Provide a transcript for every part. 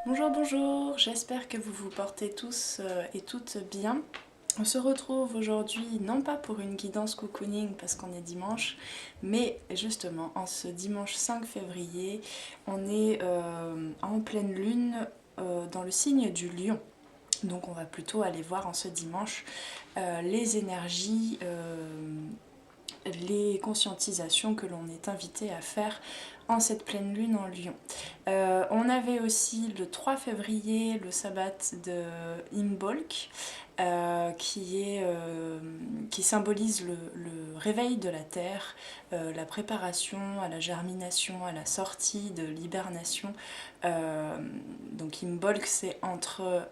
Bonjour, bonjour, j'espère que vous vous portez tous et toutes bien. On se retrouve aujourd'hui non pas pour une guidance cocooning parce qu'on est dimanche, mais justement en ce dimanche 5 février, on est en pleine lune dans le signe du lion. Donc on va plutôt aller voir en ce dimanche les énergies, les conscientisations que l'on est invité à faire en cette pleine lune en Lion. On avait aussi le 3 février le sabbat de Imbolc qui symbolise le réveil de la terre, la préparation à la germination, à la sortie de l'hibernation. Donc Imbolc, c'est entre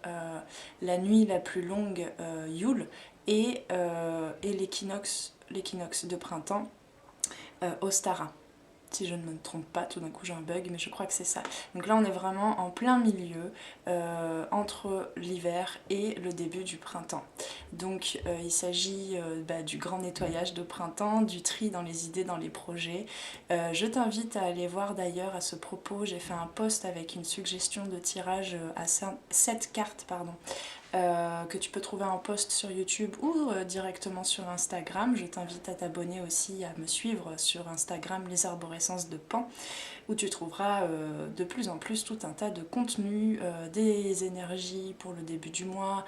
la nuit la plus longue Yule et l'équinoxe de printemps Ostara. Si je ne me trompe pas, tout d'un coup j'ai un bug, mais je crois que c'est ça. Donc là on est vraiment en plein milieu entre l'hiver et le début du printemps. Donc il s'agit du grand nettoyage de printemps, du tri dans les idées, dans les projets. Je t'invite à aller voir d'ailleurs à ce propos, j'ai fait un post avec une suggestion de tirage à 7 cartes, que tu peux trouver en post sur YouTube ou directement sur Instagram. Je t'invite à t'abonner aussi, à me suivre sur Instagram, les arborescences de Pan, où tu trouveras de plus en plus tout un tas de contenus, des énergies pour le début du mois,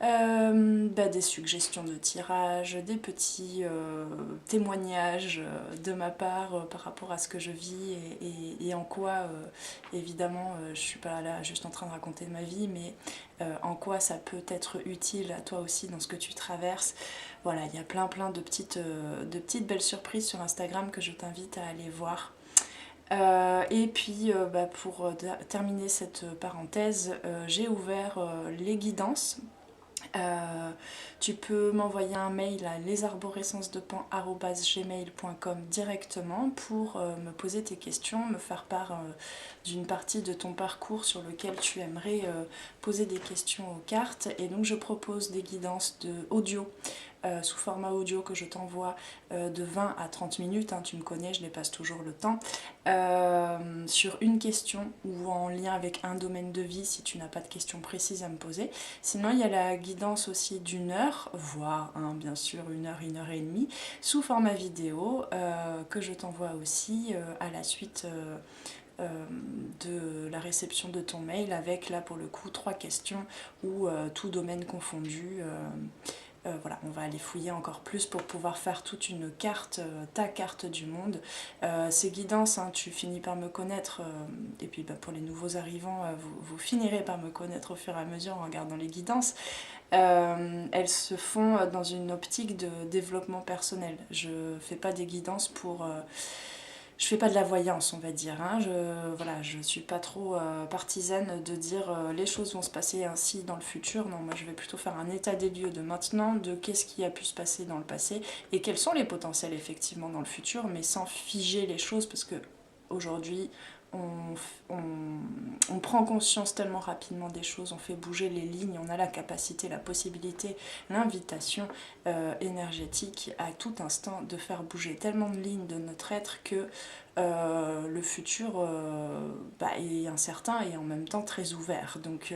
des suggestions de tirage, des petits témoignages de ma part par rapport à ce que je vis et en quoi, évidemment, je suis pas là juste en train de raconter ma vie, mais en quoi ça peut être utile à toi aussi dans ce que tu traverses. Voilà, il y a plein de petites belles surprises sur Instagram que je t'invite à aller voir. Et puis pour terminer cette parenthèse, j'ai ouvert les guidances. Tu peux m'envoyer un mail à lesarborescencesdepan@gmail.com directement pour me poser tes questions, me faire part d'une partie de ton parcours sur lequel tu aimerais poser des questions aux cartes. Et donc je propose des guidances audio sous format audio que je t'envoie de 20 à 30 minutes, hein, tu me connais, je dépasse toujours le temps, sur une question ou en lien avec un domaine de vie si tu n'as pas de questions précises à me poser. Sinon il y a la guidance aussi d'une heure, voire bien sûr une heure et demie, sous format vidéo que je t'envoie aussi à la suite de la réception de ton mail avec là pour le coup 3 questions ou tout domaine confondu. Voilà, on va aller fouiller encore plus pour pouvoir faire toute une carte, ta carte du monde. Ces guidances, hein, tu finis par me connaître, et puis pour les nouveaux arrivants, vous finirez par me connaître au fur et à mesure en regardant les guidances. Elles se font dans une optique de développement personnel. Je fais pas des guidances pour... je fais pas de la voyance, on va dire. Hein. Je suis pas trop partisane de dire les choses vont se passer ainsi dans le futur. Non, moi je vais plutôt faire un état des lieux de maintenant, de qu'est-ce qui a pu se passer dans le passé et quels sont les potentiels effectivement dans le futur, mais sans figer les choses parce que aujourd'hui on prend conscience tellement rapidement des choses, on fait bouger les lignes, on a la capacité, la possibilité, l'invitation énergétique à tout instant de faire bouger tellement de lignes de notre être que le futur est incertain et en même temps très ouvert. Donc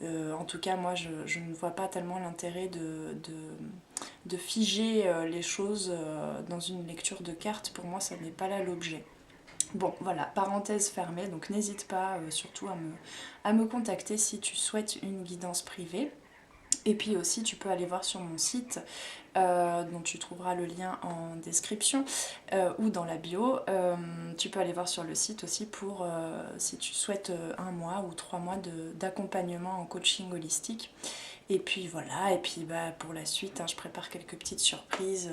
en tout cas moi je ne vois pas tellement l'intérêt de figer les choses dans une lecture de cartes. Pour moi ça n'est pas là l'objet. Bon voilà, parenthèse fermée, donc n'hésite pas surtout à me contacter si tu souhaites une guidance privée. Et puis aussi tu peux aller voir sur mon site, dont tu trouveras le lien en description ou dans la bio. Tu peux aller voir sur le site aussi pour si tu souhaites 1 mois ou 3 mois d'accompagnement en coaching holistique. Et puis voilà, et puis pour la suite, hein, je prépare quelques petites surprises,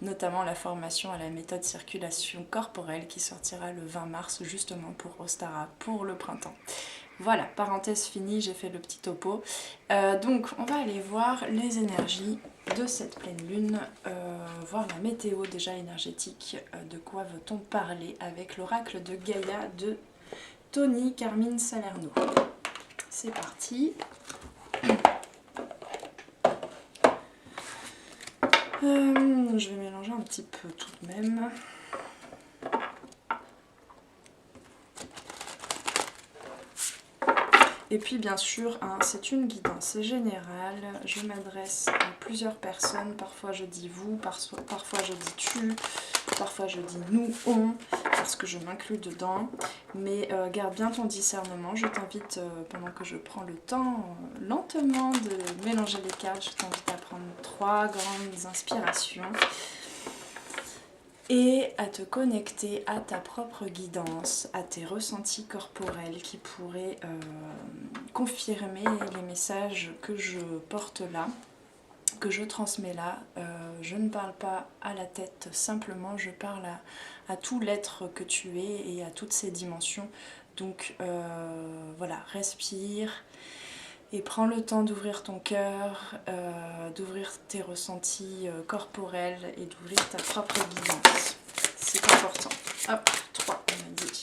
notamment la formation à la méthode circulation corporelle qui sortira le 20 mars justement pour Ostara, pour le printemps. Voilà, parenthèse finie, j'ai fait le petit topo. Donc on va aller voir les énergies de cette pleine lune, voir la météo déjà énergétique, de quoi veut-on parler avec l'oracle de Gaïa de Tony Carmine Salerno. C'est parti. Je vais mélanger un petit peu tout de même. Et puis bien sûr, hein, c'est une guidance générale, je m'adresse à plusieurs personnes, parfois je dis vous, parfois je dis tu, parfois je dis nous, on, parce que je m'inclus dedans, mais garde bien ton discernement, je t'invite, pendant que je prends le temps lentement de mélanger les cartes, je t'invite à prendre 3 grandes inspirations et à te connecter à ta propre guidance, à tes ressentis corporels qui pourraient confirmer les messages que je porte là, que je transmets là. Je ne parle pas à la tête simplement, je parle à tout l'être que tu es et à toutes ces dimensions. Donc voilà, respire. Et prends le temps d'ouvrir ton cœur, d'ouvrir tes ressentis corporels et d'ouvrir ta propre guidance. C'est important. Hop, 3, on m'a dit.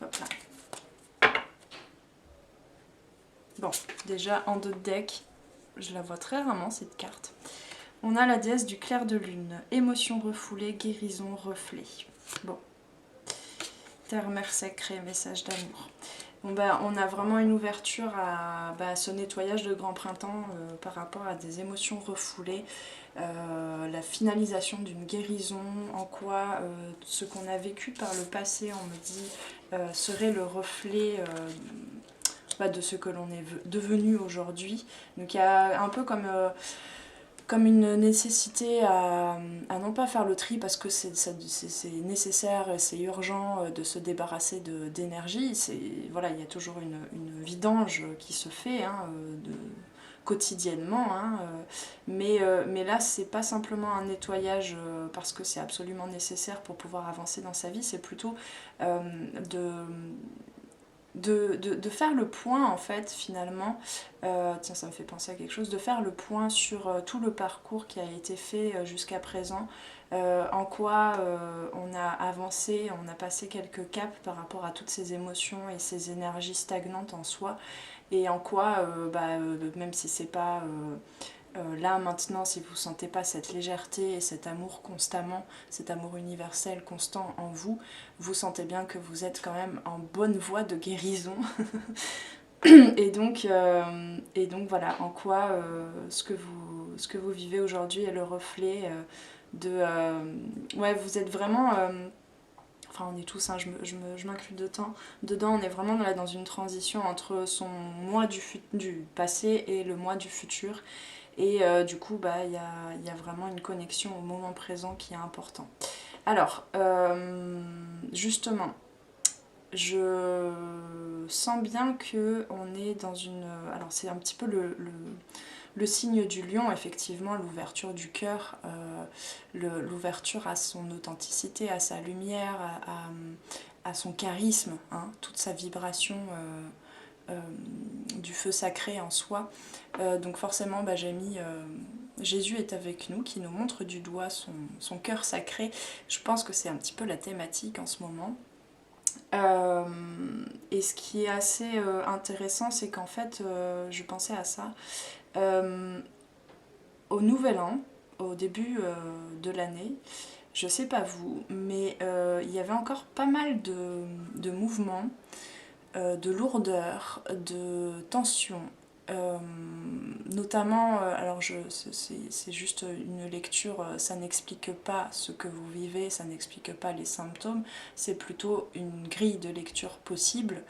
Hop là. Bon, déjà en dos de deck, je la vois très rarement cette carte. On a la déesse du clair de lune. Émotion refoulée, guérison, reflet. Bon. Terre, mer sacrée, message d'amour. Bon bah, on a vraiment une ouverture à ce nettoyage de grand printemps par rapport à des émotions refoulées, la finalisation d'une guérison, en quoi ce qu'on a vécu par le passé, on me dit, serait le reflet de ce que l'on est devenu aujourd'hui. Donc il y a un peu comme une nécessité à non pas faire le tri parce que c'est nécessaire, c'est urgent de se débarrasser d'énergie. Voilà, il y a toujours une vidange qui se fait quotidiennement, mais là c'est pas simplement un nettoyage parce que c'est absolument nécessaire pour pouvoir avancer dans sa vie, c'est plutôt de faire le point en fait finalement, tiens ça me fait penser à quelque chose, de faire le point sur tout le parcours qui a été fait jusqu'à présent, en quoi on a avancé, on a passé quelques caps par rapport à toutes ces émotions et ces énergies stagnantes en soi, et en quoi même si c'est pas là maintenant, si vous ne sentez pas cette légèreté et cet amour constamment, cet amour universel constant en vous, vous sentez bien que vous êtes quand même en bonne voie de guérison. et donc voilà, en quoi ce que vous vivez aujourd'hui est le reflet ouais, vous êtes vraiment... enfin on est tous, hein, je m'inclus dedans, on est vraiment dans une transition entre son moi du passé et le moi du futur. Et du coup, il y a vraiment une connexion au moment présent qui est important. Alors, justement, je sens bien qu'on est dans une... Alors, c'est un petit peu le signe du lion, effectivement, l'ouverture du cœur, l'ouverture à son authenticité, à sa lumière, à son charisme, hein, toute sa vibration... du feu sacré en soi. Donc forcément j'ai mis Jésus est avec nous, qui nous montre du doigt son cœur sacré. Je pense que c'est un petit peu la thématique en ce moment. Et ce qui est assez intéressant, c'est qu'en fait je pensais à ça au nouvel an, au début de l'année. Je sais pas vous, mais il y avait encore pas mal de mouvements, de lourdeur, de tension, notamment, alors c'est juste une lecture, ça n'explique pas ce que vous vivez, ça n'explique pas les symptômes, c'est plutôt une grille de lecture possible,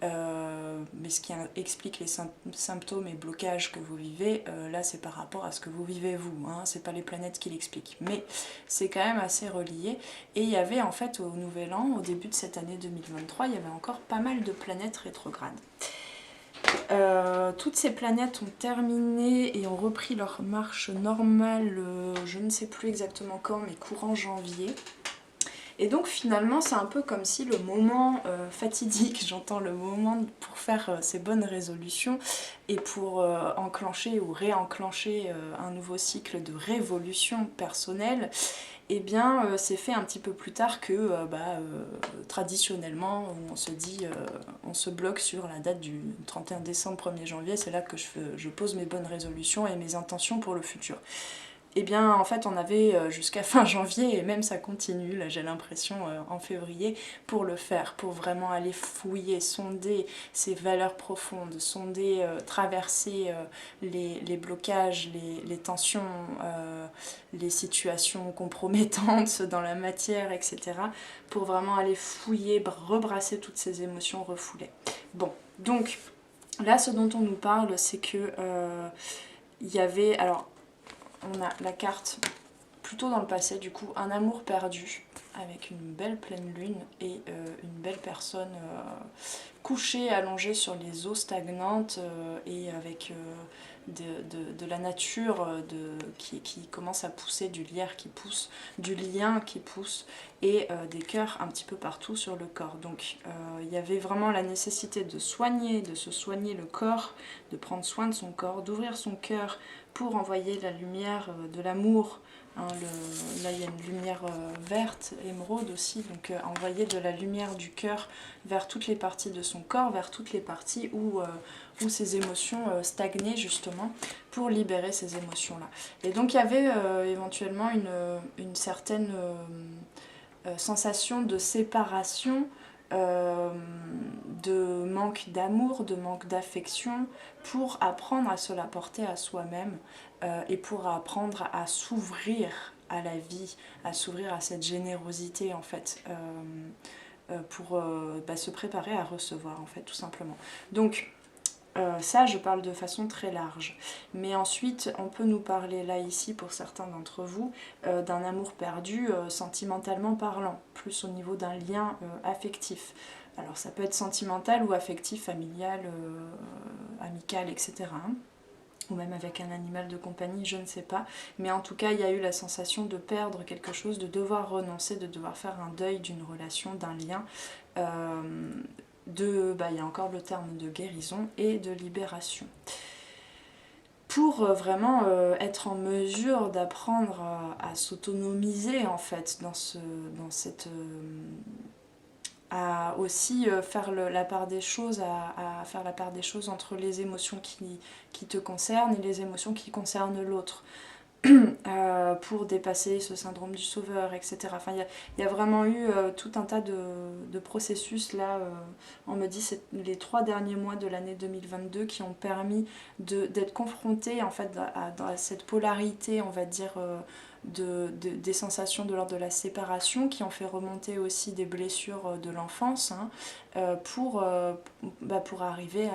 mais ce qui explique les symptômes et blocages que vous vivez, là c'est par rapport à ce que vous vivez vous, hein, c'est pas les planètes qui l'expliquent, mais c'est quand même assez relié. Et il y avait en fait au Nouvel An, au début de cette année 2023, il y avait encore pas mal de planètes rétrogrades. Toutes ces planètes ont terminé et ont repris leur marche normale, je ne sais plus exactement quand, mais courant janvier. Et donc finalement c'est un peu comme si le moment fatidique, j'entends le moment pour faire ces bonnes résolutions et pour enclencher ou réenclencher un nouveau cycle de révolution personnelle, eh bien c'est fait un petit peu plus tard que traditionnellement, où on se dit, on se bloque sur la date du 31 décembre, 1er janvier, c'est là que je pose mes bonnes résolutions et mes intentions pour le futur. et bien en fait on avait jusqu'à fin janvier, et même ça continue, là j'ai l'impression en février, pour le faire, pour vraiment aller fouiller, sonder ces valeurs profondes, sonder, traverser les blocages, les tensions, les situations compromettantes dans la matière, etc. Pour vraiment aller fouiller, rebrasser toutes ces émotions refoulées. Bon, donc là ce dont on nous parle, c'est que il y avait, alors on a la carte plutôt dans le passé, du coup, un amour perdu avec une belle pleine lune et une belle personne couchée, allongée sur les eaux stagnantes et avec de la nature qui commence à pousser, du lierre qui pousse, du lien qui pousse et des cœurs un petit peu partout sur le corps. Donc il y avait vraiment la nécessité de soigner, de se soigner le corps, de prendre soin de son corps, d'ouvrir son cœur pour envoyer la lumière de l'amour. Hein, là il y a une lumière verte, émeraude aussi, donc envoyer de la lumière du cœur vers toutes les parties de son corps, vers toutes les parties où ces émotions stagnaient justement, pour libérer ces émotions-là. Et donc il y avait éventuellement une certaine sensation de séparation, de manque d'amour, de manque d'affection, pour apprendre à se l'apporter à soi-même et pour apprendre à s'ouvrir à la vie, à s'ouvrir à cette générosité en fait, pour se préparer à recevoir en fait tout simplement. Donc ça, je parle de façon très large. Mais ensuite, on peut nous parler là, ici, pour certains d'entre vous, d'un amour perdu sentimentalement parlant, plus au niveau d'un lien affectif. Alors ça peut être sentimental ou affectif, familial, amical, etc. Hein, ou même avec un animal de compagnie, je ne sais pas. Mais en tout cas, il y a eu la sensation de perdre quelque chose, de devoir renoncer, de devoir faire un deuil d'une relation, d'un lien. Il y a encore le terme de guérison et de libération. Pour vraiment être en mesure d'apprendre à s'autonomiser en fait dans cette à aussi faire la part des choses, à faire la part des choses entre les émotions qui te concernent et les émotions qui concernent l'autre. Pour dépasser ce syndrome du sauveur, etc. Enfin, il y a vraiment eu tout un tas de processus là, on me dit c'est les 3 derniers mois de l'année 2022 qui ont permis d'être confrontés en fait à cette polarité, on va dire, des sensations de l'ordre de la séparation, qui ont fait remonter aussi des blessures de l'enfance, hein, pour arriver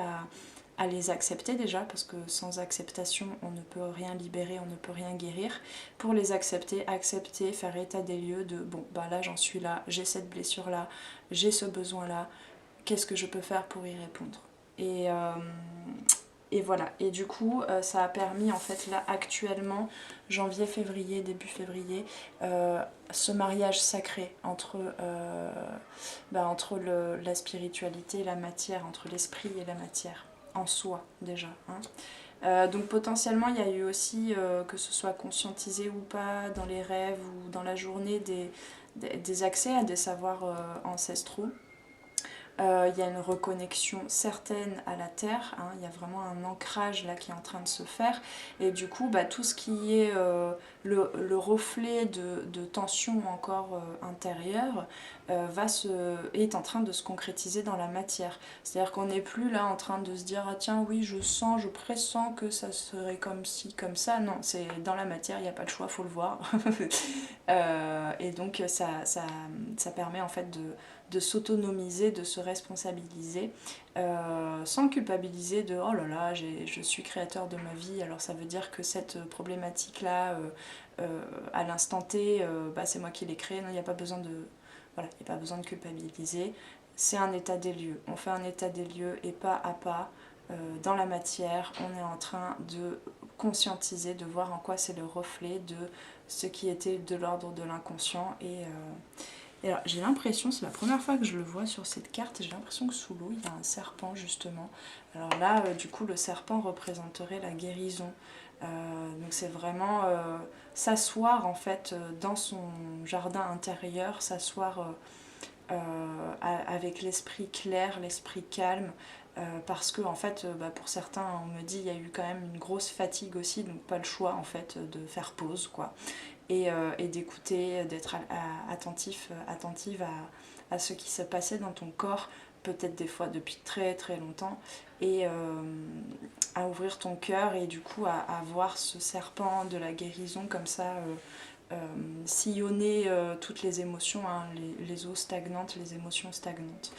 à les accepter déjà, parce que sans acceptation on ne peut rien libérer, on ne peut rien guérir. Pour les accepter, faire état des lieux de bon bah là j'en suis là, j'ai cette blessure là, j'ai ce besoin là, qu'est-ce que je peux faire pour y répondre. Et voilà, et du coup ça a permis en fait là actuellement, janvier, février, début février, ce mariage sacré entre la spiritualité et la matière, entre l'esprit et la matière en soi déjà. Hein. Donc potentiellement il y a eu aussi, que ce soit conscientisé ou pas, dans les rêves ou dans la journée, des accès à des savoirs ancestraux. Il y a une reconnexion certaine à la terre, hein, il y a vraiment un ancrage là qui est en train de se faire, et du coup tout ce qui est le reflet de tension encore intérieure est en train de se concrétiser dans la matière. C'est-à-dire qu'on n'est plus là en train de se dire ah tiens oui je sens, je pressens que ça serait comme ci, comme ça, non, c'est dans la matière, il n'y a pas de choix, faut le voir. Et donc ça permet en fait de s'autonomiser, de se responsabiliser, sans culpabiliser de oh là là, je suis créateur de ma vie, alors ça veut dire que cette problématique-là, à l'instant T, c'est moi qui l'ai créée. Non, il n'y a pas besoin voilà, il n'y a pas besoin de culpabiliser. C'est un état des lieux. On fait un état des lieux et pas à pas, dans la matière, on est en train de conscientiser, de voir en quoi c'est le reflet de ce qui était de l'ordre de l'inconscient. Et alors, j'ai l'impression, c'est la première fois que je le vois sur cette carte, j'ai l'impression que sous l'eau, il y a un serpent justement. Alors là, du coup, le serpent représenterait la guérison. Donc c'est vraiment s'asseoir en fait dans son jardin intérieur, s'asseoir avec l'esprit clair, l'esprit calme, parce que en fait pour certains on me dit il y a eu quand même une grosse fatigue aussi, donc pas le choix en fait de faire pause quoi, et d'écouter, d'être attentive à ce qui se passait dans ton corps, peut-être des fois depuis très très longtemps, et à ouvrir ton cœur et du coup à voir ce serpent de la guérison comme ça sillonner toutes les émotions, hein, les eaux stagnantes, les émotions stagnantes.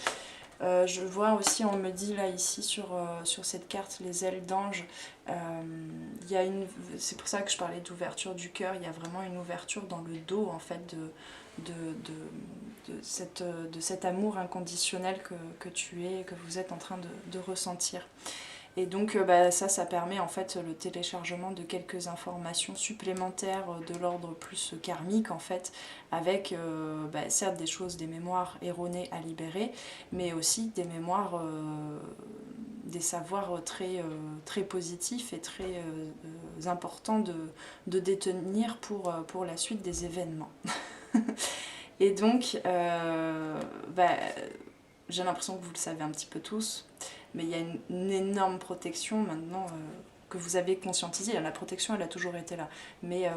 Je vois aussi, on me dit là ici sur cette carte, les ailes d'ange. C'est pour ça que je parlais d'ouverture du cœur. Il y a vraiment une ouverture dans le dos en fait de cet amour inconditionnel que tu es, que vous êtes en train de ressentir. Et donc ça permet en fait le téléchargement de quelques informations supplémentaires de l'ordre plus karmique en fait, avec certes des choses, des mémoires erronées à libérer, mais aussi des mémoires, des savoirs très positifs et très importants de détenir pour la suite des événements. Et donc j'ai l'impression que vous le savez un petit peu tous, mais il y a une énorme protection maintenant que vous avez conscientisée. La protection, elle a toujours été là, mais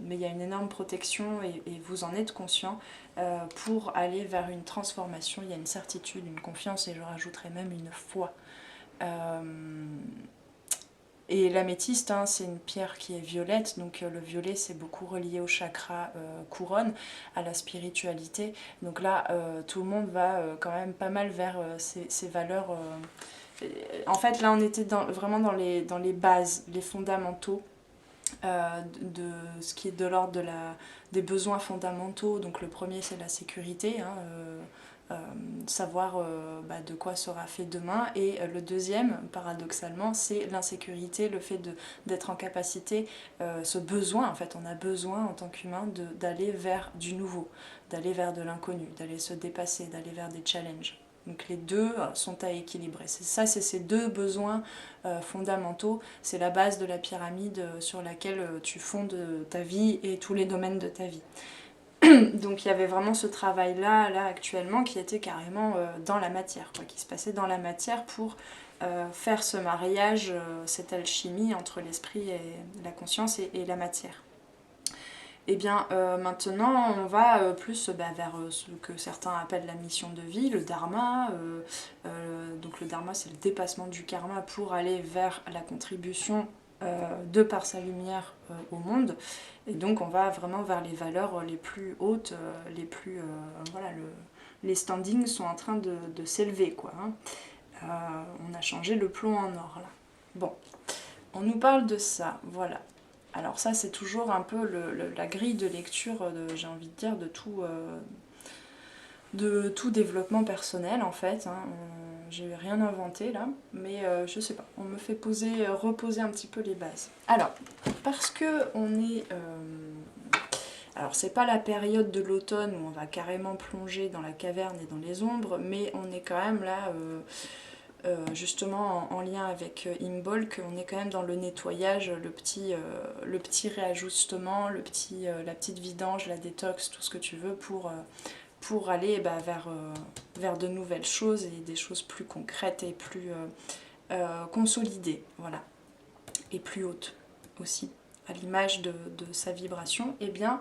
il y a une énorme protection et vous en êtes conscient pour aller vers une transformation. Il y a une certitude, une confiance et je rajouterais même une foi. Et l'améthyste, hein, c'est une pierre qui est violette, donc le violet c'est beaucoup relié au chakra couronne, à la spiritualité. Donc là, tout le monde va quand même pas mal vers ces valeurs. En fait, là on était vraiment dans les bases, les fondamentaux de ce qui est de l'ordre des besoins fondamentaux. Donc le premier c'est la sécurité, hein, savoir de quoi sera fait demain, et le deuxième paradoxalement c'est l'insécurité, le fait d'être en capacité, ce besoin en fait, on a besoin en tant qu'humain d'aller vers du nouveau, d'aller vers de l'inconnu, d'aller se dépasser, d'aller vers des challenges. Donc les deux sont à équilibrer. C'est ces deux besoins fondamentaux, c'est la base de la pyramide sur laquelle tu fondes ta vie et tous les domaines de ta vie. Donc il y avait vraiment ce travail-là, là actuellement, qui était carrément dans la matière, quoi, qui se passait dans la matière pour faire ce mariage, cette alchimie entre l'esprit et la conscience et la matière. Et bien maintenant on va plus vers ce que certains appellent la mission de vie, le dharma. Donc le dharma c'est le dépassement du karma pour aller vers la contribution de par sa lumière au monde. Et donc on va vraiment vers les valeurs les plus hautes, les plus... voilà, les standings sont en train de s'élever, quoi. Hein. On a changé le plomb en or là. Bon, on nous parle de ça, voilà. Alors ça c'est toujours un peu la grille de lecture, j'ai envie de dire, de tout développement personnel en fait. Hein. J'ai rien inventé là, mais je sais pas, on me fait reposer un petit peu les bases. Alors, parce que on est... alors c'est pas la période de l'automne où on va carrément plonger dans la caverne et dans les ombres, mais on est quand même là... justement en lien avec Imbolc, on est quand même dans le nettoyage, le petit réajustement, la petite vidange, la détox, tout ce que tu veux pour aller vers de nouvelles choses et des choses plus concrètes et plus consolidées, voilà, et plus hautes aussi, à l'image de sa vibration. Et bien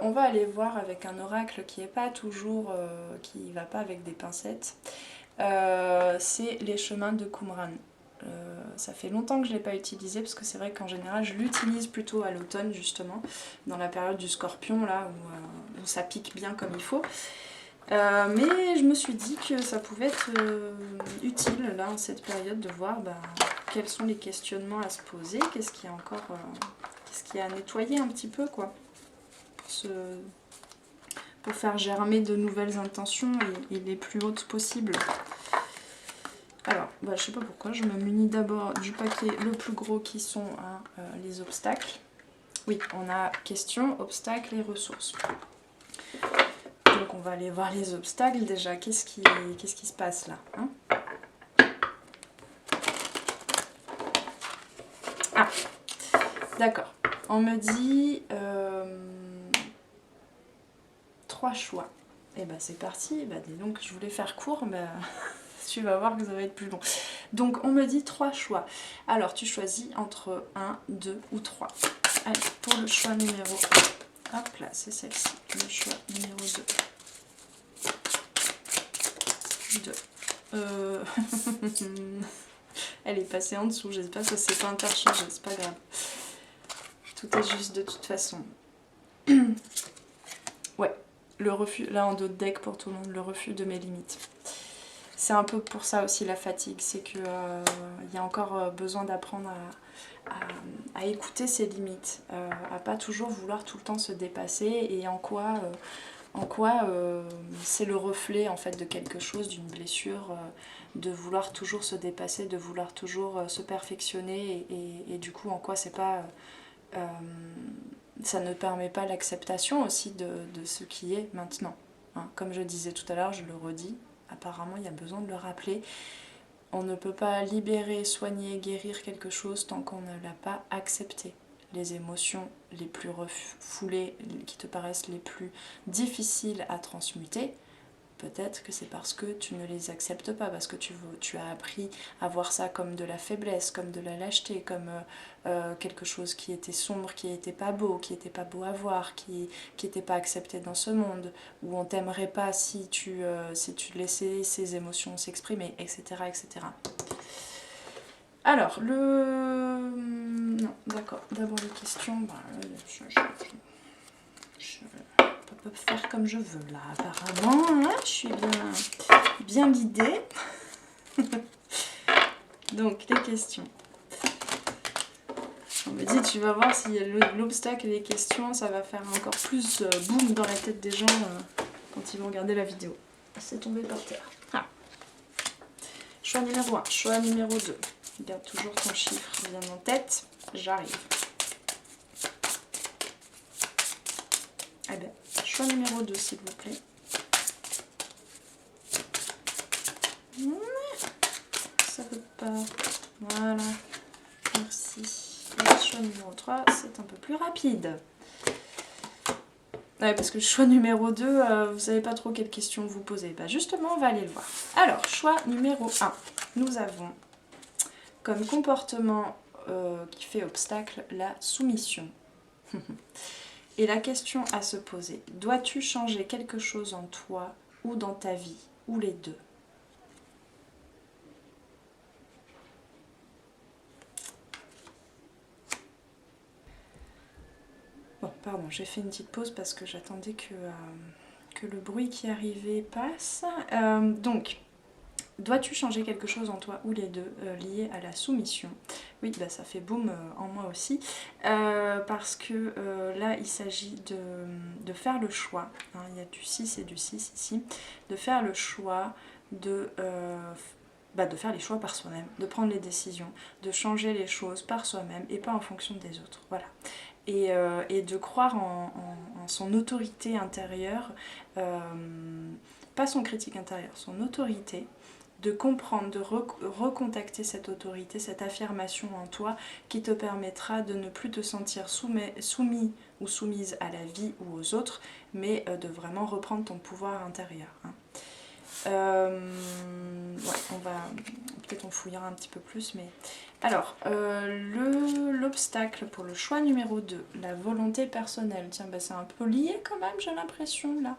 on va aller voir avec un oracle qui est pas toujours, qui va pas avec des pincettes. C'est les chemins de Qumran. Ça fait longtemps que je ne l'ai pas utilisé parce que c'est vrai qu'en général je l'utilise plutôt à l'automne justement, dans la période du scorpion là où ça pique bien comme il faut. Mais je me suis dit que ça pouvait être utile là en cette période de voir quels sont les questionnements à se poser, qu'est-ce qu'il y a encore, qu'est-ce qu'il y a à nettoyer un petit peu quoi, pour faire germer de nouvelles intentions et les plus hautes possibles. Alors, je sais pas pourquoi, je me munis d'abord du paquet le plus gros qui sont les obstacles. Oui, on a questions, obstacles et ressources. Donc on va aller voir les obstacles déjà. Qu'est-ce qui se passe là, hein? Ah, d'accord. On me dit 3 choix. Et c'est parti. Dis donc, je voulais faire court, mais Tu vas voir que ça va être plus long. Donc on me dit 3 choix. Alors tu choisis entre 1, 2 ou 3. Allez, pour le choix numéro 1. Hop là, c'est celle-ci. Le choix numéro 2. 2. Elle est passée en dessous. J'espère que ça s'est pas interchangé. C'est pas grave. Tout est juste de toute façon. Ouais, le refus, là en dos de deck pour tout le monde, le refus de mes limites. C'est un peu pour ça aussi la fatigue, c'est que y a encore besoin d'apprendre à écouter ses limites, à pas toujours vouloir tout le temps se dépasser, et en quoi c'est le reflet en fait de quelque chose, d'une blessure, de vouloir toujours se dépasser, de vouloir toujours se perfectionner, et du coup en quoi c'est pas... ça ne permet pas l'acceptation aussi de ce qui est maintenant. Hein, comme je disais tout à l'heure, je le redis, apparemment il y a besoin de le rappeler. On ne peut pas libérer, soigner, guérir quelque chose tant qu'on ne l'a pas accepté. Les émotions les plus refoulées, qui te paraissent les plus difficiles à transmuter, peut-être que c'est parce que tu ne les acceptes pas, parce que tu as appris à voir ça comme de la faiblesse, comme de la lâcheté, comme quelque chose qui était sombre, qui n'était pas beau à voir, qui n'était pas accepté dans ce monde, où on t'aimerait pas si tu laissais ces émotions s'exprimer, etc., etc. Alors, non, d'accord, d'abord les questions, bah, je peux faire comme je veux là, apparemment, hein, je suis bien guidée. Donc, les questions. On me dit, tu vas voir si l'obstacle et les questions, ça va faire encore plus boum dans la tête des gens quand ils vont regarder la vidéo. C'est tombé par terre. Ah. Choix numéro 1, choix numéro 2. Garde toujours ton chiffre bien en tête. J'arrive. Eh bien, choix numéro 2, s'il vous plaît. Ça veut pas. Voilà. Merci. Et le choix numéro 3, c'est un peu plus rapide. Ouais, parce que le choix numéro 2, vous savez pas trop quelles questions vous posez. Bah justement, on va aller le voir. Alors, choix numéro 1. Nous avons comme comportement qui fait obstacle la soumission. Et la question à se poser, dois-tu changer quelque chose en toi ou dans ta vie, ou les deux? Bon, pardon, j'ai fait une petite pause parce que j'attendais que le bruit qui arrivait passe. Donc, dois-tu changer quelque chose en toi ou les deux liés à la soumission? Oui, bah ça fait boum en moi aussi. Parce que là, il s'agit de faire le choix. Hein, il y a du 6 et du 6 ici. De faire le choix de faire les choix par soi-même, de prendre les décisions, de changer les choses par soi-même et pas en fonction des autres. Voilà. Et de croire en son autorité intérieure, pas son critique intérieure, son autorité, de comprendre, de recontacter cette autorité, cette affirmation en toi qui te permettra de ne plus te sentir soumis ou soumise à la vie ou aux autres, mais de vraiment reprendre ton pouvoir intérieur. Hein. Ouais, peut-être on fouillera un petit peu plus, mais... Alors, l'obstacle pour le choix numéro 2, la volonté personnelle. Tiens, bah, c'est un peu lié quand même, j'ai l'impression, là.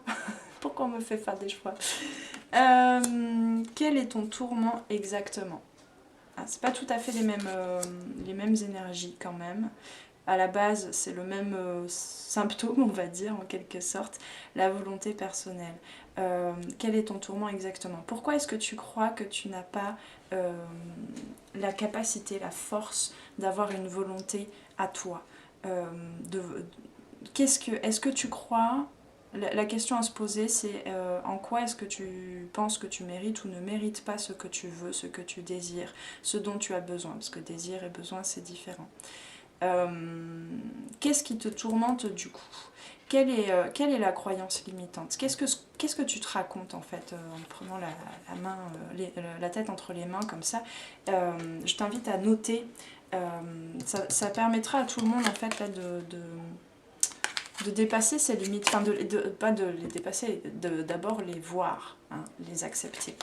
Pourquoi on me fait faire des choix? Quel est ton tourment exactement? Ah, c'est pas tout à fait les mêmes énergies quand même. À la base, c'est le même symptôme, on va dire, en quelque sorte, la volonté personnelle. Quel est ton tourment exactement? Pourquoi est-ce que tu crois que tu n'as pas la capacité, la force d'avoir une volonté à toi? Est-ce que tu crois... La question à se poser, c'est en quoi est-ce que tu penses que tu mérites ou ne mérites pas ce que tu veux, ce que tu désires, ce dont tu as besoin, parce que désir et besoin, c'est différent. Qu'est-ce qui te tourmente du coup? Quelle est la croyance limitante? Qu'est-ce que tu te racontes en fait en prenant la tête entre les mains comme ça? Je t'invite à noter, ça permettra à tout le monde en fait là, de dépasser ces limites, pas de les dépasser, d'abord les voir, hein, les accepter.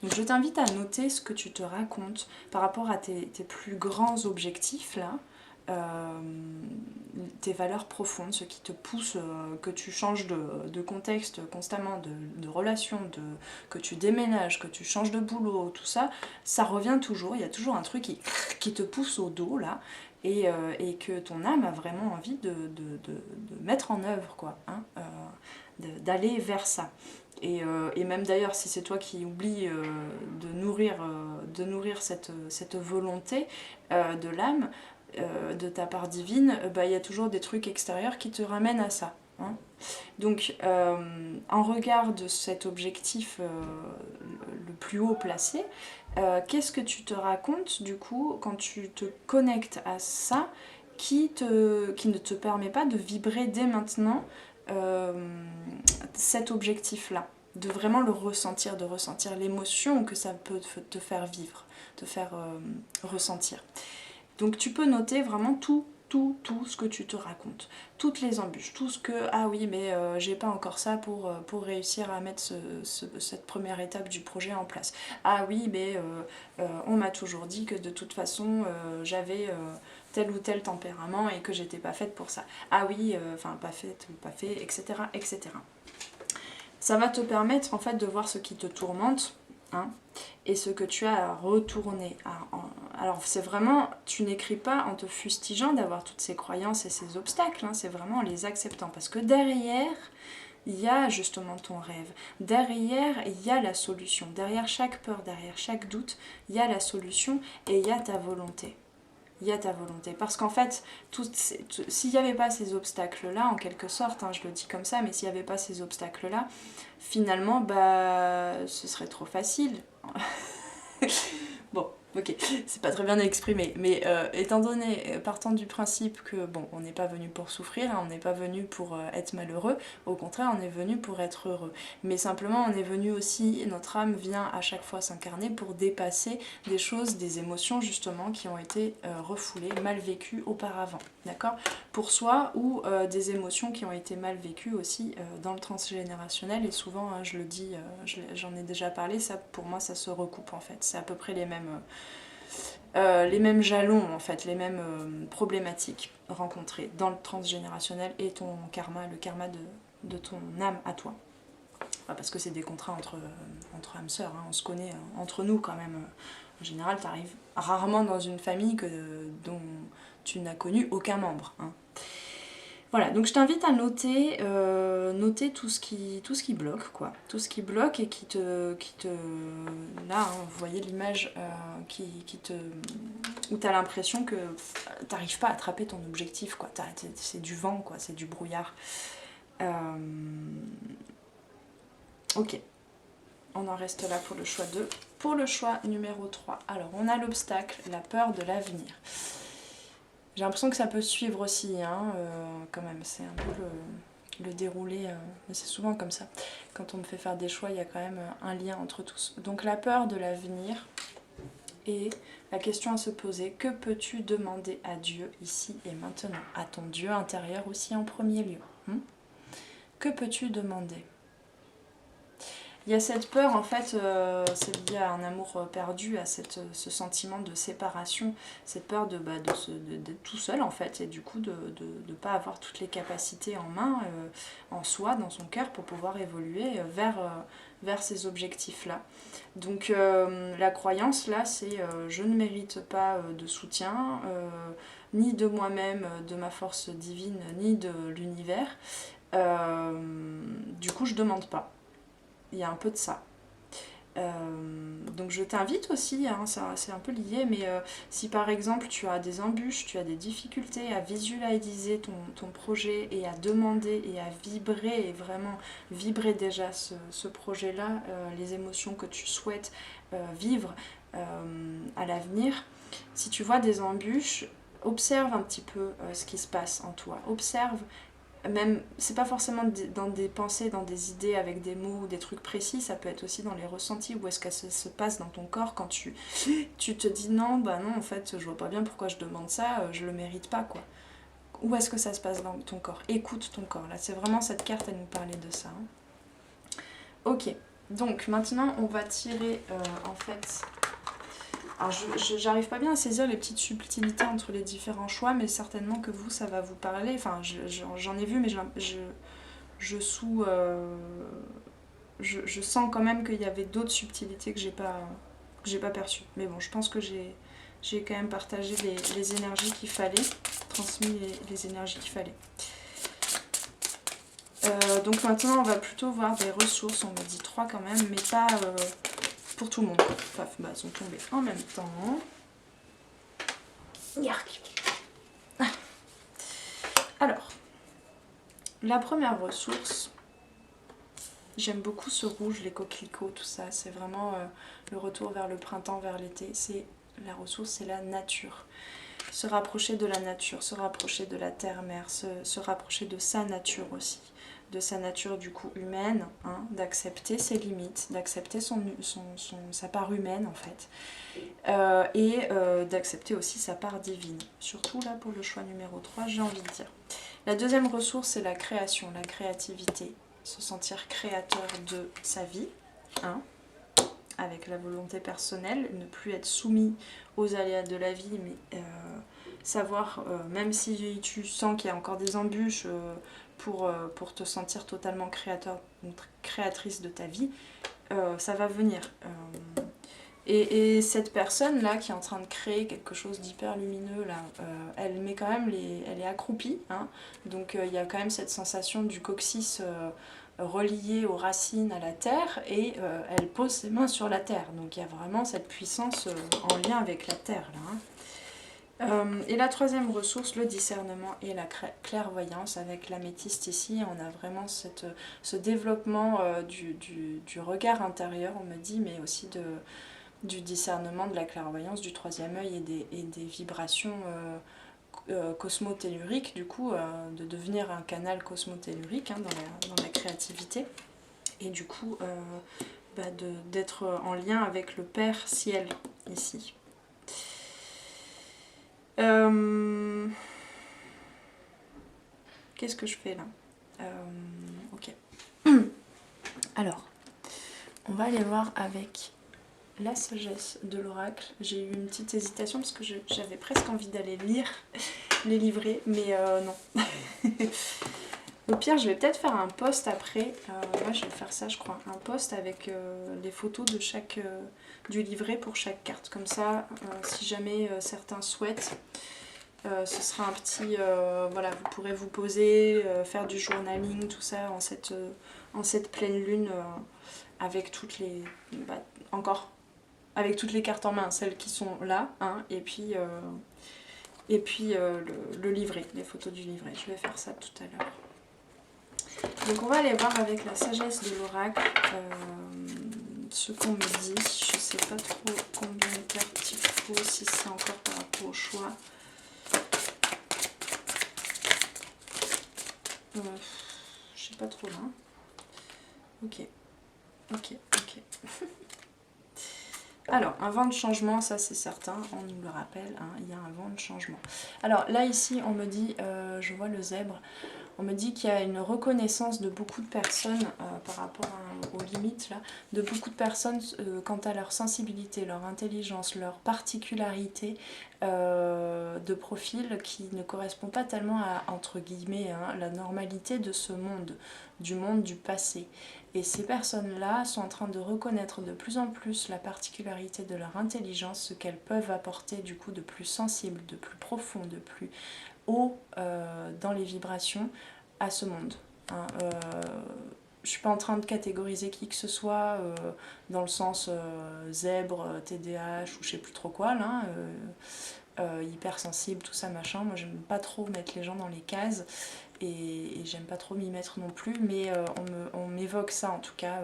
Donc je t'invite à noter ce que tu te racontes par rapport à tes plus grands objectifs là, tes valeurs profondes, ce qui te pousse, que tu changes de contexte constamment, de relation, que tu déménages, que tu changes de boulot, tout ça, ça revient toujours, il y a toujours un truc qui te pousse au dos là, et que ton âme a vraiment envie de mettre en œuvre, quoi, hein, d'aller vers ça. Et même d'ailleurs, si c'est toi qui oublies de nourrir cette volonté de l'âme, de ta part divine, il y a toujours des trucs extérieurs qui te ramènent à ça. Hein. Donc, en regard de cet objectif le plus haut placé, qu'est-ce que tu te racontes du coup quand tu te connectes à ça qui ne te permet pas de vibrer dès maintenant cet objectif-là, de vraiment le ressentir, de ressentir l'émotion que ça peut te faire vivre, te faire ressentir. Donc tu peux noter vraiment tout ce que tu te racontes, toutes les embûches, tout ce que ah oui mais j'ai pas encore ça pour réussir à mettre cette première étape du projet en place. Ah oui mais on m'a toujours dit que de toute façon j'avais tel ou tel tempérament et que j'étais pas faite pour ça. Ah oui, enfin pas faite ou pas fait, etc., etc. Ça va te permettre en fait de voir ce qui te tourmente, hein, et ce que tu as à retourner. Alors c'est vraiment, tu n'écris pas en te fustigeant d'avoir toutes ces croyances et ces obstacles, hein, c'est vraiment en les acceptant. Parce que derrière, il y a justement ton rêve. Derrière, il y a la solution. Derrière chaque peur, derrière chaque doute, il y a la solution et il y a ta volonté. Il y a ta volonté. Parce qu'en fait, s'il n'y avait pas ces obstacles-là, en quelque sorte, hein, je le dis comme ça, mais s'il n'y avait pas ces obstacles-là, finalement, ce serait trop facile. Bon, ok, c'est pas très bien exprimé, mais étant donné, partant du principe que, bon, on n'est pas venu pour souffrir, hein, on n'est pas venu pour être malheureux, au contraire, on est venu pour être heureux. Mais simplement, on est venu aussi, notre âme vient à chaque fois s'incarner pour dépasser des choses, des émotions, justement, qui ont été refoulées, mal vécues auparavant, d'accord? Pour soi, ou des émotions qui ont été mal vécues aussi dans le transgénérationnel, et souvent, hein, je le dis, j'en ai déjà parlé, ça, pour moi, ça se recoupe, en fait. C'est à peu près les mêmes jalons, en fait, les mêmes problématiques rencontrées dans le transgénérationnel et ton karma, le karma de ton âme à toi. Parce que c'est des contrats entre âmes sœurs, hein, on se connaît entre nous quand même. En général, tu arrives rarement dans une famille dont tu n'as connu aucun membre. Hein. Voilà, donc je t'invite à noter tout ce qui bloque, quoi. Tout ce qui bloque et qui te là, hein, vous voyez l'image où tu as l'impression que tu n'arrives pas à attraper ton objectif, quoi. C'est du vent, quoi, c'est du brouillard. Ok, on en reste là pour le choix 2. Pour le choix numéro 3, alors on a l'obstacle, la peur de l'avenir. J'ai l'impression que ça peut suivre aussi, hein, quand même, c'est un peu le déroulé, mais c'est souvent comme ça. Quand on me fait faire des choix, il y a quand même un lien entre tous. Donc la peur de l'avenir et la question à se poser, que peux-tu demander à Dieu ici et maintenant? À ton Dieu intérieur aussi en premier lieu. Que peux-tu demander? Il y a cette peur, en fait, c'est lié à un amour perdu, à ce sentiment de séparation, cette peur d'être tout seul, en fait, et du coup de ne pas avoir toutes les capacités en main, en soi, dans son cœur, pour pouvoir évoluer vers ces objectifs-là. Donc la croyance, là, c'est je ne mérite pas de soutien, ni de moi-même, de ma force divine, ni de l'univers. Du coup, je ne demande pas. Il y a un peu de ça. Donc je t'invite aussi, hein, c'est un peu lié, mais si par exemple tu as des embûches, tu as des difficultés à visualiser ton projet et à demander et à vibrer, et vraiment vibrer déjà ce projet-là, les émotions que tu souhaites vivre à l'avenir, si tu vois des embûches, observe un petit peu ce qui se passe en toi, observe. Même, c'est pas forcément dans des pensées, dans des idées avec des mots ou des trucs précis, ça peut être aussi dans les ressentis, où est-ce que ça se passe dans ton corps quand tu te dis non, non, en fait, je vois pas bien pourquoi je demande ça, je le mérite pas, quoi. Où est-ce que ça se passe dans ton corps? Écoute ton corps, là, c'est vraiment cette carte, elle nous parlait de ça. Hein. Ok, Donc maintenant on va tirer en fait... Alors j'arrive pas bien à saisir les petites subtilités entre les différents choix, mais certainement que vous, ça va vous parler. Enfin, j'en ai vu, mais je je sens quand même qu'il y avait d'autres subtilités que j'ai pas perçues. Mais bon, je pense que j'ai quand même partagé les énergies qu'il fallait, transmis les énergies qu'il fallait. Donc maintenant, on va plutôt voir des ressources. On me dit 3 quand même, mais pas pour tout le monde. Paf, bah, elles sont tombées en même temps. Yark. Alors, la première ressource, j'aime beaucoup ce rouge, les coquelicots, tout ça. C'est vraiment le retour vers le printemps, vers l'été. La ressource, c'est la nature. Se rapprocher de la nature, se rapprocher de la terre-mère, se rapprocher de sa nature aussi. De sa nature du coup humaine, hein, d'accepter ses limites, d'accepter sa part humaine en fait, et d'accepter aussi sa part divine. Surtout là pour le choix numéro 3, j'ai envie de dire. La deuxième ressource, c'est la création, la créativité, se sentir créateur de sa vie, hein, avec la volonté personnelle, ne plus être soumis aux aléas de la vie, mais savoir, même si tu sens qu'il y a encore des embûches pour te sentir totalement créateur, créatrice de ta vie, ça va venir. Et cette personne-là qui est en train de créer quelque chose d'hyper lumineux, là, elle met quand même elle est accroupie, hein, donc il y a quand même cette sensation du coccyx relié aux racines à la terre, et elle pose ses mains sur la terre, donc il y a vraiment cette puissance en lien avec la terre là, hein. Et la troisième ressource, le discernement et la clairvoyance. Avec l'améthyste ici, on a vraiment ce développement du regard intérieur, on me dit, mais aussi du discernement, de la clairvoyance, du troisième œil et des vibrations cosmotelluriques, du coup, de devenir un canal cosmotellurique, hein, dans la créativité, et du coup d'être en lien avec le Père Ciel ici. Qu'est-ce que je fais là? Ok. Alors, on va aller voir avec la sagesse de l'oracle. J'ai eu une petite hésitation parce que j'avais presque envie d'aller lire les livrets, mais non. Au pire, je vais peut-être faire un post après. Moi, je vais faire ça, je crois. Un post avec les photos de du livret pour chaque carte. Comme ça, si jamais certains souhaitent, ce sera un petit... voilà, vous pourrez vous poser, faire du journaling, tout ça, en cette pleine lune, avec toutes les... avec toutes les cartes en main, celles qui sont là, hein, et puis le livret, les photos du livret. Je vais faire ça tout à l'heure. Donc on va aller voir avec la sagesse de l'oracle ce qu'on me dit. Je sais pas trop combien de cartes il faut, si c'est encore par rapport au choix. Je sais pas trop là. Ok. Alors, un vent de changement, ça c'est certain, on nous le rappelle, hein, il y a un vent de changement. Alors là ici on me dit, je vois le zèbre, on me dit qu'il y a une reconnaissance de beaucoup de personnes par rapport aux limites là, de beaucoup de personnes quant à leur sensibilité, leur intelligence, leur particularité de profil qui ne correspond pas tellement à, entre guillemets, hein, la normalité de ce monde du passé. Et ces personnes-là sont en train de reconnaître de plus en plus la particularité de leur intelligence, ce qu'elles peuvent apporter du coup de plus sensible, de plus profond, de plus haut dans les vibrations à ce monde. Hein, je suis pas en train de catégoriser qui que ce soit dans le sens zèbre, TDAH ou je sais plus trop quoi là, hypersensible, tout ça machin. Moi j'aime pas trop mettre les gens dans les cases et j'aime pas trop m'y mettre non plus, mais on m'évoque ça en tout cas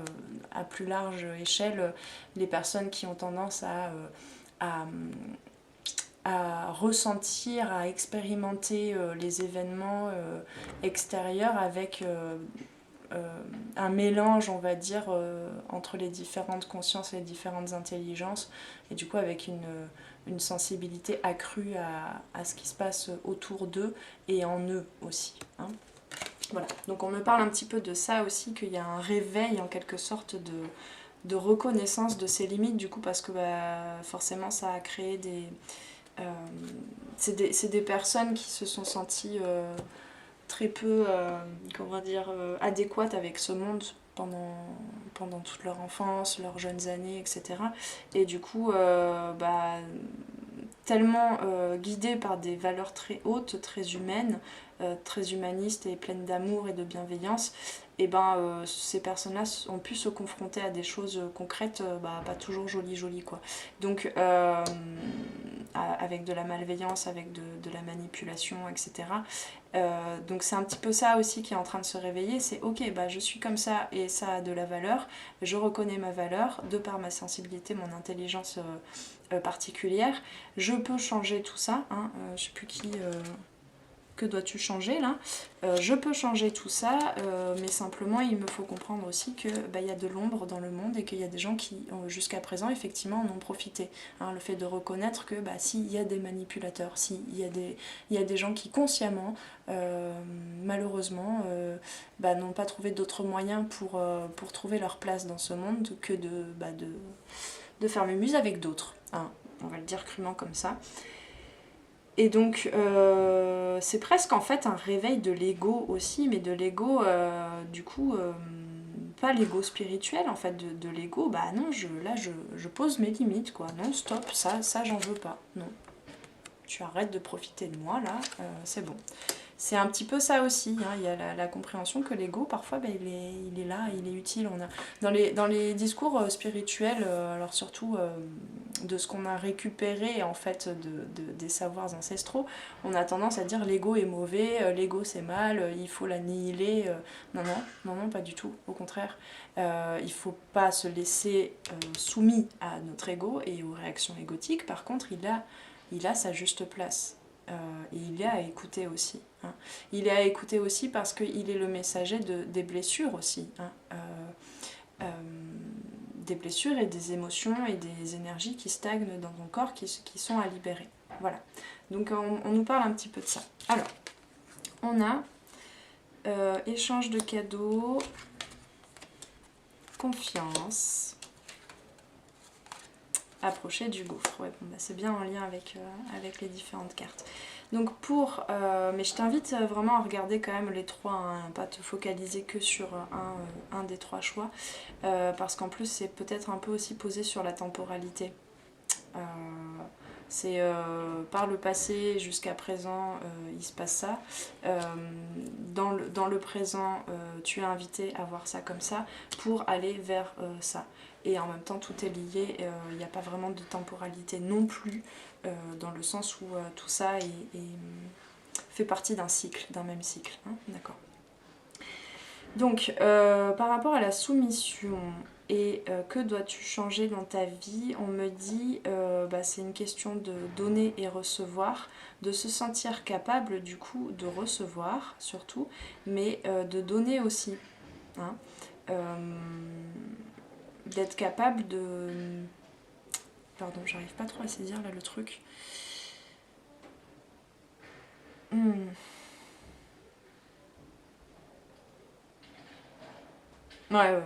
à plus large échelle, les personnes qui ont tendance à ressentir, à expérimenter les événements extérieurs avec un mélange, on va dire, entre les différentes consciences et les différentes intelligences, et du coup avec une sensibilité accrue à ce qui se passe autour d'eux et en eux aussi. Hein. Voilà, donc on me parle un petit peu de ça aussi, qu'il y a un réveil en quelque sorte de reconnaissance de ses limites, du coup, parce que bah, forcément ça a créé des... c'est des personnes qui se sont senties très peu, comment dire, adéquates avec ce monde pendant toute leur enfance, leurs jeunes années, etc. Et du coup, bah, tellement guidées par des valeurs très hautes, très humaines, très humanistes et pleines d'amour et de bienveillance, et ben ces personnes-là ont pu se confronter à des choses concrètes, bah, pas toujours jolies quoi. Donc avec de la malveillance, avec de la manipulation, etc. Donc c'est un petit peu ça aussi qui est en train de se réveiller, c'est ok, bah je suis comme ça et ça a de la valeur, je reconnais ma valeur de par ma sensibilité, mon intelligence particulière, je peux changer tout ça, hein, je sais plus qui... que dois-tu changer là? Je peux changer tout ça, mais simplement il me faut comprendre aussi que bah, y a de l'ombre dans le monde et qu'il y a des gens qui, jusqu'à présent, effectivement, en ont profité. Hein, le fait de reconnaître que bah, s'il y a des manipulateurs, s'il y a des gens qui consciemment, malheureusement, bah, n'ont pas trouvé d'autres moyens pour trouver leur place dans ce monde que de faire mumuse avec d'autres. Hein, on va le dire crûment comme ça. Et donc, c'est presque en fait un réveil de l'ego aussi, mais de l'ego, du coup, pas l'ego spirituel en fait, de l'ego, bah non, là je pose mes limites quoi, non, stop, ça j'en veux pas, non. Tu arrêtes de profiter de moi là, c'est bon. C'est un petit peu ça aussi, hein. Il y a la compréhension que l'ego, parfois, bah, il est là, il est utile. Dans les discours spirituels, alors surtout de ce qu'on a récupéré en fait des savoirs ancestraux, on a tendance à dire l'ego est mauvais, l'ego c'est mal, il faut l'annihiler. Non, pas du tout, au contraire. Il ne faut pas se laisser soumis à notre ego et aux réactions égotiques, par contre il a sa juste place. Et il est à écouter aussi. Hein. Il est à écouter aussi parce qu'il est le messager des blessures aussi. Hein. Des blessures et des émotions et des énergies qui stagnent dans ton corps, qui sont à libérer. Voilà. Donc on nous parle un petit peu de ça. Alors, on a échange de cadeaux, confiance, approcher du gouffre. Ouais, bon, bah, c'est bien en lien avec les différentes cartes. Donc mais je t'invite vraiment à regarder quand même les trois, hein, pas te focaliser que sur un des trois choix, parce qu'en plus c'est peut-être un peu aussi posé sur la temporalité. C'est par le passé jusqu'à présent, il se passe ça. Dans le présent, tu es invité à voir ça comme ça pour aller vers ça. Et en même temps, tout est lié, il n'y a pas vraiment de temporalité non plus, dans le sens où tout ça fait partie d'un cycle, d'un même cycle. Hein, d'accord. Donc, par rapport à la soumission et que dois-tu changer dans ta vie, on me dit bah, c'est une question de donner et recevoir, de se sentir capable du coup de recevoir surtout, mais de donner aussi. Hein. D'être capable de... Pardon, j'arrive pas trop à saisir là le truc. Ouais,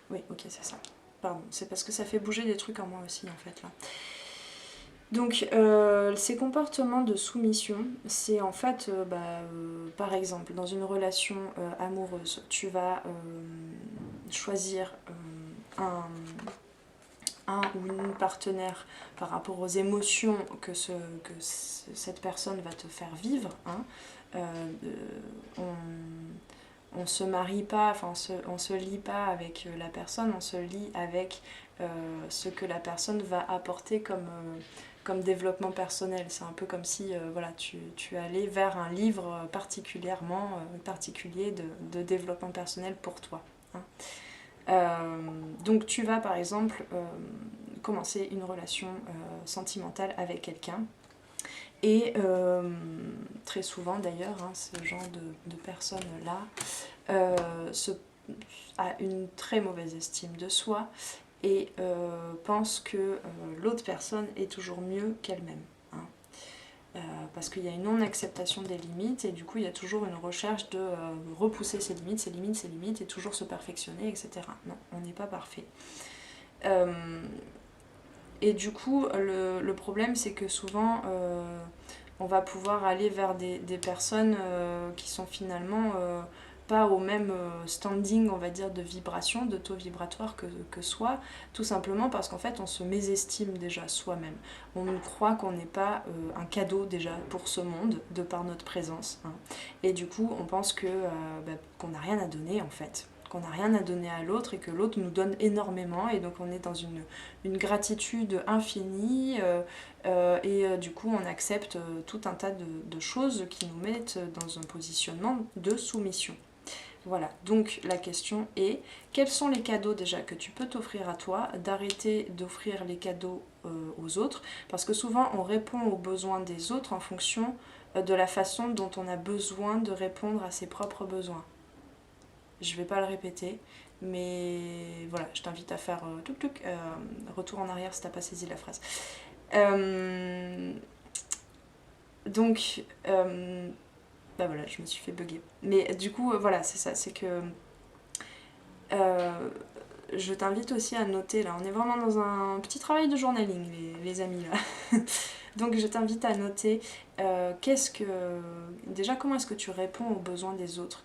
oui, ok, c'est ça. Pardon, c'est parce que ça fait bouger des trucs en moi aussi, en fait, là. Donc, ces comportements de soumission, c'est en fait, par exemple, dans une relation amoureuse, tu vas choisir un ou une partenaire par rapport aux émotions que cette personne va te faire vivre. Hein. On se marie pas, enfin on se lie pas avec la personne, on se lie avec ce que la personne va apporter comme développement personnel. C'est un peu comme si voilà, tu allais vers un livre particulier de développement personnel pour toi. Hein. Donc tu vas par exemple commencer une relation sentimentale avec quelqu'un. Et très souvent d'ailleurs, hein, ce genre de personne-là a une très mauvaise estime de soi et pense que l'autre personne est toujours mieux qu'elle-même. Hein. Parce qu'il y a une non-acceptation des limites et du coup il y a toujours une recherche de repousser ses limites et toujours se perfectionner, etc. Non, on n'est pas parfait. Et du coup le problème c'est que souvent on va pouvoir aller vers des personnes qui sont finalement pas au même standing, on va dire, de vibration, de taux vibratoire que soi, tout simplement parce qu'en fait on se mésestime déjà soi-même. On croit qu'on n'est pas un cadeau déjà pour ce monde, de par notre présence. Hein. Et du coup on pense qu'on n'a rien à donner en fait, qu'on n'a rien à donner à l'autre et que l'autre nous donne énormément et donc on est dans une gratitude infinie et du coup on accepte tout un tas de choses qui nous mettent dans un positionnement de soumission. Voilà, donc la question est, quels sont les cadeaux déjà que tu peux t'offrir à toi, d'arrêter d'offrir les cadeaux aux autres, parce que souvent on répond aux besoins des autres en fonction de la façon dont on a besoin de répondre à ses propres besoins. Je ne vais pas le répéter, mais voilà, je t'invite à faire retour en arrière si tu n'as pas saisi la phrase. Donc, bah voilà, je me suis fait bugger. Mais du coup, voilà, c'est ça, c'est que je t'invite aussi à noter, là, on est vraiment dans un petit travail de journaling, les amis, là. Donc je t'invite à noter déjà comment est-ce que tu réponds aux besoins des autres,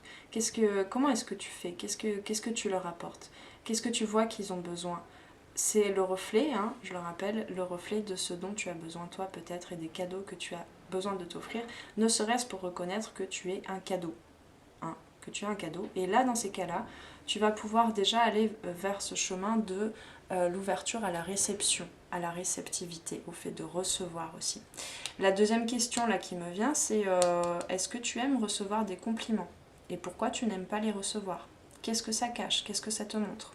comment est-ce que tu fais, qu'est-ce que tu leur apportes, qu'est-ce que tu vois qu'ils ont besoin. C'est le reflet, hein, je le rappelle, le reflet de ce dont tu as besoin toi peut-être et des cadeaux que tu as besoin de t'offrir, ne serait-ce pour reconnaître que tu es un cadeau. Hein, que tu es un cadeau. Et là, dans ces cas-là, tu vas pouvoir déjà aller vers ce chemin de l'ouverture à la réception, à la réceptivité, au fait de recevoir aussi. La deuxième question là qui me vient, c'est est-ce que tu aimes recevoir des compliments? Et pourquoi tu n'aimes pas les recevoir? Qu'est-ce que ça cache? Qu'est-ce que ça te montre?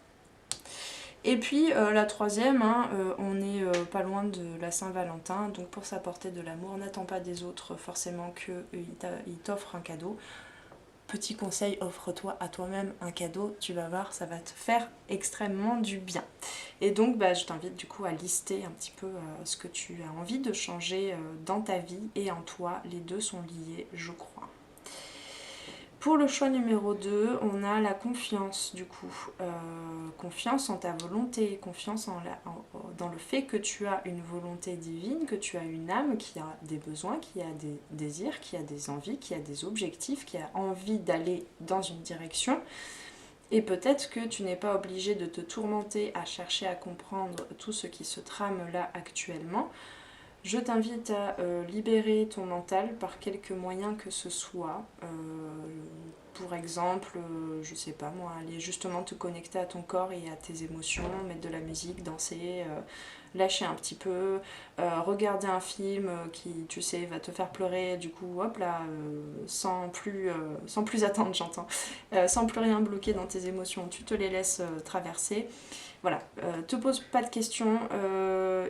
Et puis la troisième, hein, on n'est pas loin de la Saint-Valentin, donc pour s'apporter de l'amour, n'attends pas des autres forcément qu'ils t'offrent un cadeau. Petit conseil, offre-toi à toi-même un cadeau, tu vas voir, ça va te faire extrêmement du bien. Et donc bah, je t'invite du coup à lister un petit peu ce que tu as envie de changer dans ta vie et en toi, les deux sont liés je crois. Pour le choix numéro 2, on a la confiance du coup. Confiance en ta volonté, confiance dans le fait que tu as une volonté divine, que tu as une âme qui a des besoins, qui a des désirs, qui a des envies, qui a des objectifs, qui a envie d'aller dans une direction. Et peut-être que tu n'es pas obligé de te tourmenter à chercher à comprendre tout ce qui se trame là actuellement. Je t'invite à libérer ton mental par quelques moyens que ce soit. Pour exemple, je sais pas moi, aller justement te connecter à ton corps et à tes émotions, mettre de la musique, danser, lâcher un petit peu, regarder un film qui, tu sais, va te faire pleurer, du coup, hop là, sans plus attendre, j'entends, sans plus rien bloquer dans tes émotions, tu te les laisses traverser. Voilà, te pose pas de questions. Ah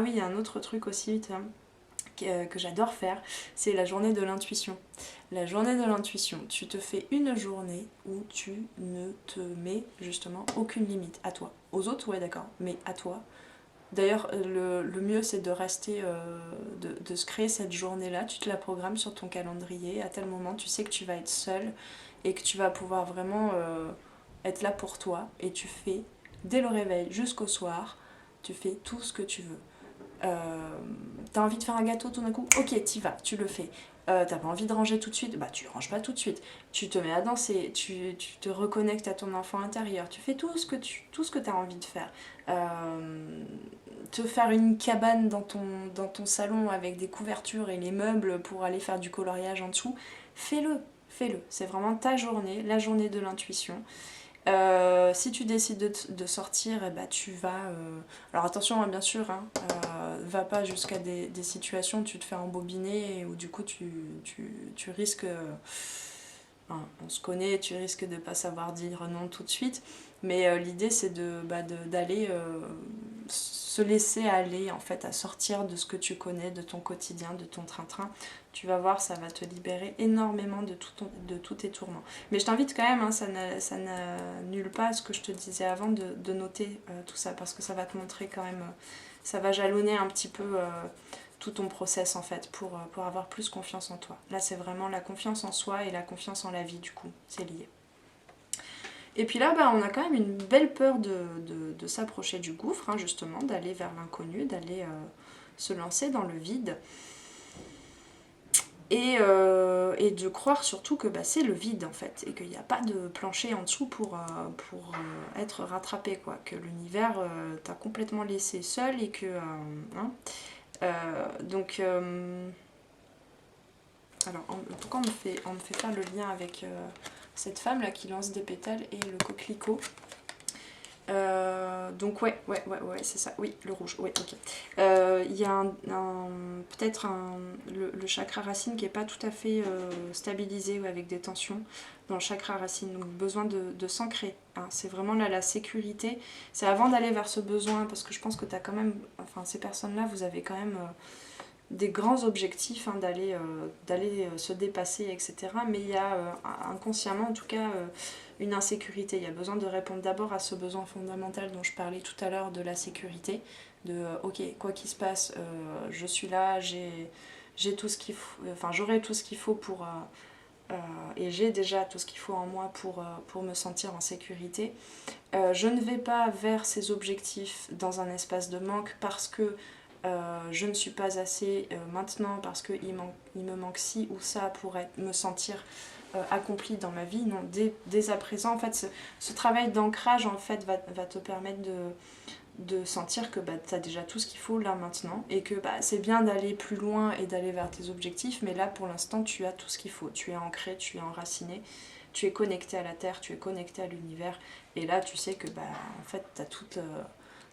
oui, il y a un autre truc aussi que j'adore faire, c'est la journée de l'intuition. La journée de l'intuition, tu te fais une journée où tu ne te mets justement aucune limite à toi. Aux autres, ouais d'accord, mais à toi. D'ailleurs, le mieux c'est de rester, de se créer cette journée-là, tu te la programmes sur ton calendrier, à tel moment tu sais que tu vas être seule et que tu vas pouvoir vraiment être là pour toi et tu fais dès le réveil jusqu'au soir, tu fais tout ce que tu veux. T'as envie de faire un gâteau tout d'un coup? Ok, t'y vas, tu le fais. T'as pas envie de ranger tout de suite? Bah tu ranges pas tout de suite. Tu te mets à danser, tu te reconnectes à ton enfant intérieur, tu fais tout ce que t'as envie de faire. Te faire une cabane dans ton salon avec des couvertures et les meubles pour aller faire du coloriage en dessous, fais-le, fais-le. C'est vraiment ta journée, la journée de l'intuition. Si tu décides de sortir, eh ben, tu vas... Alors attention, hein, bien sûr, hein, va pas jusqu'à des situations où tu te fais embobiner et où du coup tu risques... Hein, on se connaît, tu risques de pas savoir dire non tout de suite. Mais l'idée c'est d'aller se laisser aller en fait à sortir de ce que tu connais, de ton quotidien, de ton train-train. Tu vas voir, ça va te libérer énormément de tous tes tourments. Mais je t'invite quand même, hein, ça n'annule pas ce que je te disais avant de noter tout ça parce que ça va te montrer quand même, ça va jalonner un petit peu tout ton process en fait pour avoir plus confiance en toi. Là c'est vraiment la confiance en soi et la confiance en la vie du coup, c'est lié. Et puis là, bah, on a quand même une belle peur de s'approcher du gouffre, hein, justement, d'aller vers l'inconnu, d'aller se lancer dans le vide. Et de croire surtout que bah, c'est le vide en fait, et qu'il n'y a pas de plancher en dessous pour être rattrapé, quoi. Que l'univers t'a complètement laissé seul et que... hein, donc... alors, pourquoi on me fait faire le lien avec cette femme là qui lance des pétales et le coquelicot? Donc ouais, c'est ça, oui, le rouge, ouais, ok. Il y a peut-être le chakra racine qui n'est pas tout à fait stabilisé ou avec des tensions dans le chakra racine, donc besoin de s'ancrer, hein. C'est vraiment là la sécurité, c'est avant d'aller vers ce besoin, parce que je pense que tu as quand même, enfin ces personnes-là, vous avez quand même des grands objectifs, hein, d'aller se dépasser, etc. Mais il y a inconsciemment en tout cas une insécurité. Il y a besoin de répondre d'abord à ce besoin fondamental dont je parlais tout à l'heure de la sécurité, de ok, quoi qu'il se passe, je suis là, j'ai tout ce qu'il faut, enfin j'aurai tout ce qu'il faut pour et j'ai déjà tout ce qu'il faut en moi pour me sentir en sécurité. Je ne vais pas vers ces objectifs dans un espace de manque parce que je ne suis pas assez maintenant, parce qu'il me manque ci ou ça pour me sentir accomplie dans ma vie. Non, dès à présent, en fait, ce travail d'ancrage en fait, va te permettre de sentir que bah, tu as déjà tout ce qu'il faut là maintenant, et que bah, c'est bien d'aller plus loin et d'aller vers tes objectifs, mais là pour l'instant tu as tout ce qu'il faut, tu es ancré, tu es enraciné, tu es connecté à la terre, tu es connecté à l'univers, et là tu sais que bah, en fait tu as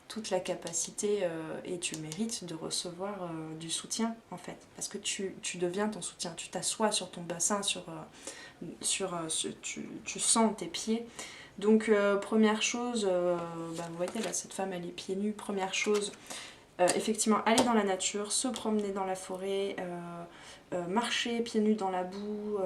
toute la capacité et tu mérites de recevoir du soutien en fait, parce que tu deviens ton soutien, tu t'assois sur ton bassin, tu sens tes pieds. Donc première chose, bah, vous voyez là cette femme elle est pieds nus, première chose, effectivement aller dans la nature, se promener dans la forêt, marcher pieds nus dans la boue,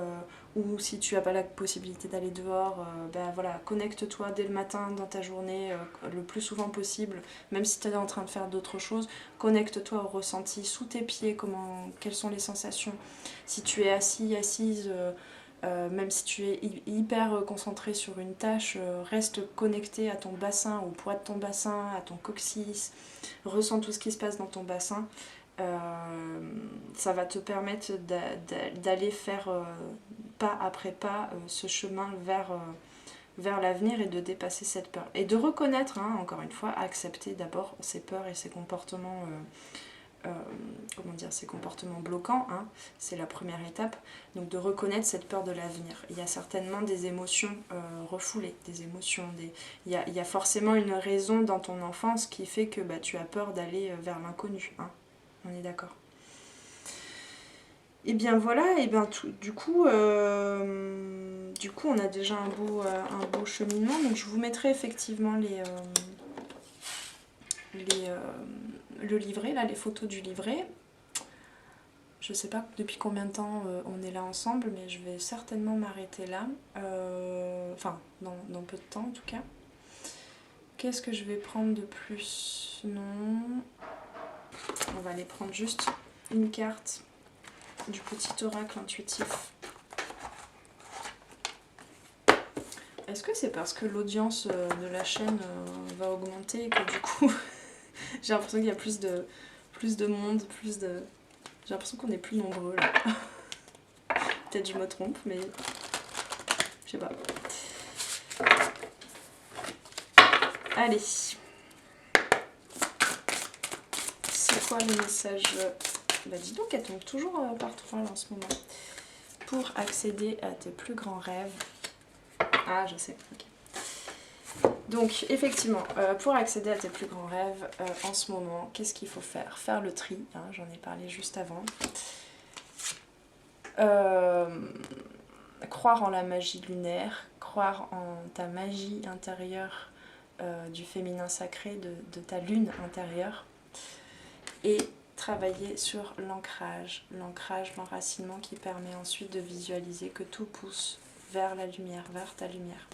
ou si tu n'as pas la possibilité d'aller dehors, ben voilà, connecte-toi dès le matin dans ta journée, le plus souvent possible, même si tu es en train de faire d'autres choses, connecte-toi au ressenti sous tes pieds, quelles sont les sensations. Si tu es assis, assise, même si tu es hyper concentré sur une tâche, reste connecté à ton bassin, au poids de ton bassin, à ton coccyx, ressens tout ce qui se passe dans ton bassin. Ça va te permettre d'aller faire pas après pas ce chemin vers l'avenir et de dépasser cette peur. Et de reconnaître, hein, encore une fois, accepter d'abord ces peurs et ces comportements, ces comportements bloquants, hein, c'est la première étape. Donc de reconnaître cette peur de l'avenir. Il y a certainement des émotions refoulées, des émotions, il y a forcément une raison dans ton enfance qui fait que bah, tu as peur d'aller vers l'inconnu, hein. On est d'accord. Et bien voilà, et bien du coup, on a déjà un beau cheminement. Donc je vous mettrai effectivement le livret, là, les photos du livret. Je sais pas depuis combien de temps on est là ensemble, mais je vais certainement m'arrêter là. Enfin, dans peu de temps en tout cas. Qu'est-ce que je vais prendre de plus? Non. On va aller prendre juste une carte du petit oracle intuitif. Est-ce que c'est parce que l'audience de la chaîne va augmenter et que du coup j'ai l'impression qu'il y a plus de monde, j'ai l'impression qu'on est plus nombreux là. Peut-être je me trompe, mais je sais pas. Allez. C'est quoi le message? Bah dis donc, elle tombe toujours par 3 là en ce moment. Pour accéder à tes plus grands rêves. Ah, je sais, ok. Donc, effectivement, pour accéder à tes plus grands rêves, en ce moment, qu'est-ce qu'il faut faire? Faire le tri, hein, j'en ai parlé juste avant. Croire en la magie lunaire, croire en ta magie intérieure, du féminin sacré, de ta lune intérieure. Et travailler sur l'ancrage, l'enracinement qui permet ensuite de visualiser que tout pousse vers la lumière, vers ta lumière.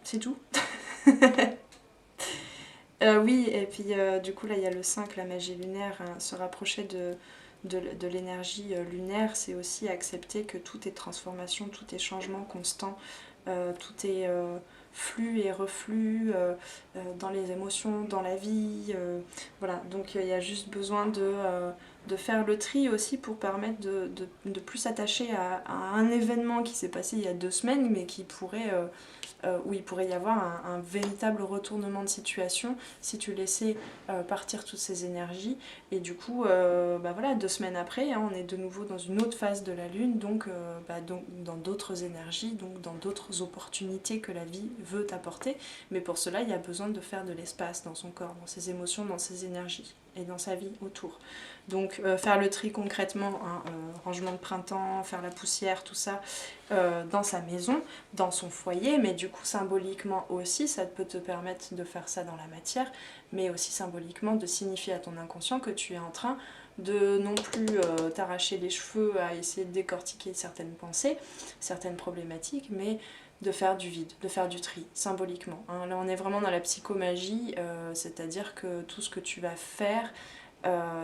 C'est tout. Oui, et puis du coup là il y a le 5, la magie lunaire, hein, se rapprocher de l'énergie lunaire, c'est aussi accepter que tout est transformation, tout est changement constant, tout est flux et reflux dans les émotions, dans la vie, voilà, donc il y a juste besoin de faire le tri aussi pour permettre de plus s'attacher à un événement qui s'est passé il y a 2 semaines mais qui pourrait où il pourrait y avoir un véritable retournement de situation si tu laissais partir toutes ces énergies. Et du coup, bah voilà, 2 semaines après, hein, on est de nouveau dans une autre phase de la Lune, donc, donc dans d'autres énergies, donc dans d'autres opportunités que la vie veut t'apporter. Mais pour cela, il y a besoin de faire de l'espace dans son corps, dans ses émotions, dans ses énergies et dans sa vie autour. Donc faire le tri concrètement, hein, rangement de printemps, faire la poussière, tout ça, dans sa maison, dans son foyer, mais du coup symboliquement aussi, ça peut te permettre de faire ça dans la matière, mais aussi symboliquement de signifier à ton inconscient que tu es en train de non plus t'arracher les cheveux à essayer de décortiquer certaines pensées, certaines problématiques, mais de faire du vide, de faire du tri, symboliquement. Hein. Là on est vraiment dans la psychomagie, c'est-à-dire que tout ce que tu vas faire,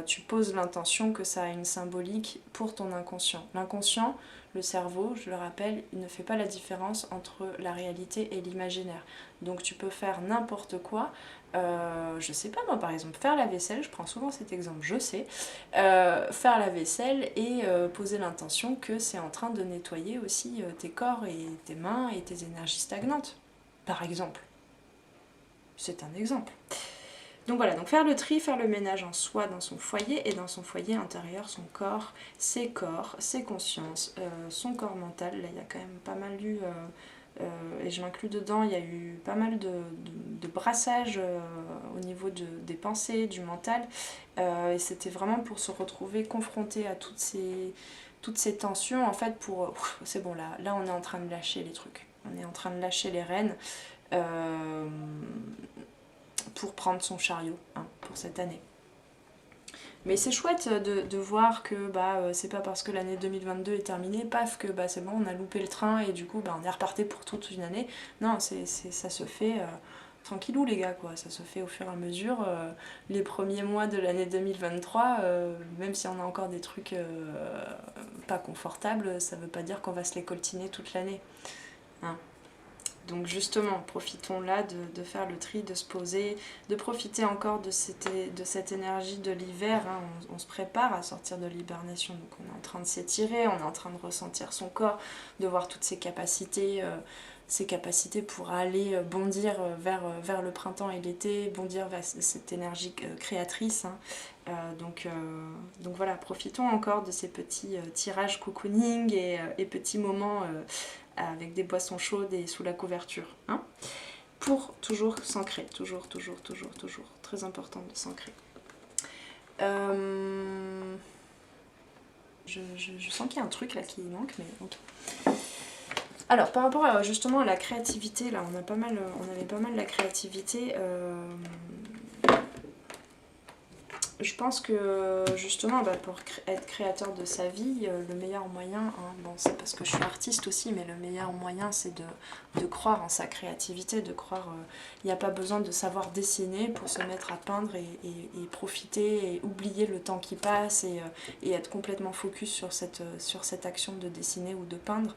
tu poses l'intention que ça a une symbolique pour ton inconscient. L'inconscient, le cerveau, je le rappelle, il ne fait pas la différence entre la réalité et l'imaginaire. Donc tu peux faire n'importe quoi. Je sais pas moi par exemple, faire la vaisselle, je prends souvent cet exemple, je sais. Faire la vaisselle et poser l'intention que c'est en train de nettoyer aussi tes corps et tes mains et tes énergies stagnantes, par exemple. C'est un exemple. Donc voilà, donc faire le tri, faire le ménage en soi dans son foyer et dans son foyer intérieur, son corps, ses consciences, son corps mental. Là il y a quand même pas mal eu, et je m'inclus dedans, il y a eu pas mal de brassage au niveau des pensées, du mental. Et c'était vraiment pour se retrouver confronté à toutes ces tensions en fait pour... c'est bon là on est en train de lâcher les trucs, on est en train de lâcher les rênes. Pour prendre son chariot, hein, pour cette année. Mais c'est chouette de voir que c'est pas parce que l'année 2022 est terminée, paf, que c'est bon, on a loupé le train et du coup on est reparté pour toute une année. Non, ça se fait tranquillou les gars, quoi. Ça se fait au fur et à mesure. Les premiers mois de l'année 2023, même si on a encore des trucs pas confortables, ça veut pas dire qu'on va se les coltiner toute l'année. Hein. Donc justement, profitons là de faire le tri, de se poser, de profiter encore de cette énergie de l'hiver. Hein. On se prépare à sortir de l'hibernation, donc on est en train de s'étirer, on est en train de ressentir son corps, de voir toutes ses capacités pour aller bondir vers le printemps et l'été, bondir vers cette énergie créatrice. Hein. Donc voilà, profitons encore de ces petits tirages cocooning et petits moments avec des boissons chaudes et sous la couverture, hein, pour toujours s'ancrer, toujours, très important de s'ancrer. Je sens qu'il y a un truc là qui manque, mais ok. Alors par rapport justement à la créativité, là on avait pas mal la créativité. Je pense que justement pour être créateur de sa vie, le meilleur moyen, hein, bon c'est parce que je suis artiste aussi, mais le meilleur moyen c'est de croire en sa créativité, de croire, il n'y a pas besoin de savoir dessiner pour se mettre à peindre et profiter et oublier le temps qui passe et être complètement focus sur cette action de dessiner ou de peindre.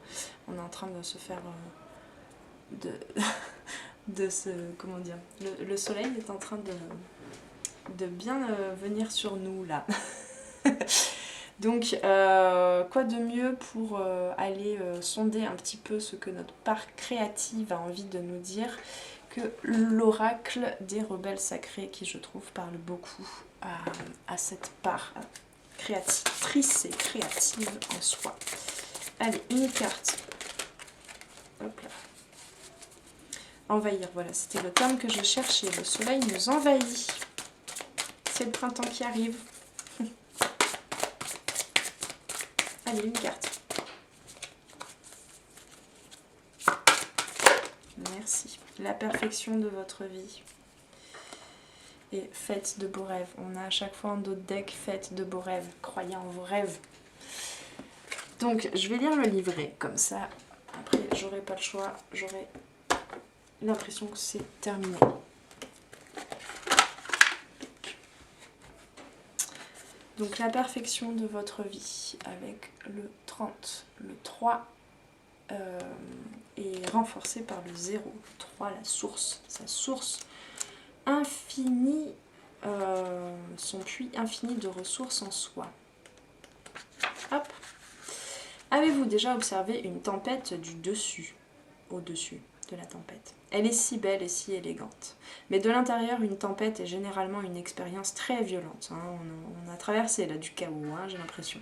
On est en train de se faire... comment dire, le soleil est en train de bien venir sur nous là. Donc quoi de mieux pour aller sonder un petit peu ce que notre part créative a envie de nous dire que l'oracle des rebelles sacrés, qui je trouve parle beaucoup à cette part créatrice et créative en soi. Allez, une carte. Hop là. Envahir, voilà, c'était le terme que je cherchais. Le soleil nous envahit. C'est le printemps qui arrive. Allez, une carte. Merci. La perfection de votre vie. Et faites de beaux rêves. On a à chaque fois un autre deck, faites de beaux rêves. Croyez en vos rêves. Donc, je vais lire le livret, comme ça. Après, j'aurai pas le choix. J'aurai l'impression que c'est terminé. Donc la perfection de votre vie avec le 30, le 3 est renforcé par le 0. Le 3, la source, sa source infinie, son puits infini de ressources en soi. Hop. Avez-vous déjà observé une tempête du dessus, au-dessus de la tempête? Elle est si belle et si élégante. Mais de l'intérieur, une tempête est généralement une expérience très violente. Hein. On a traversé là du chaos, hein, j'ai l'impression.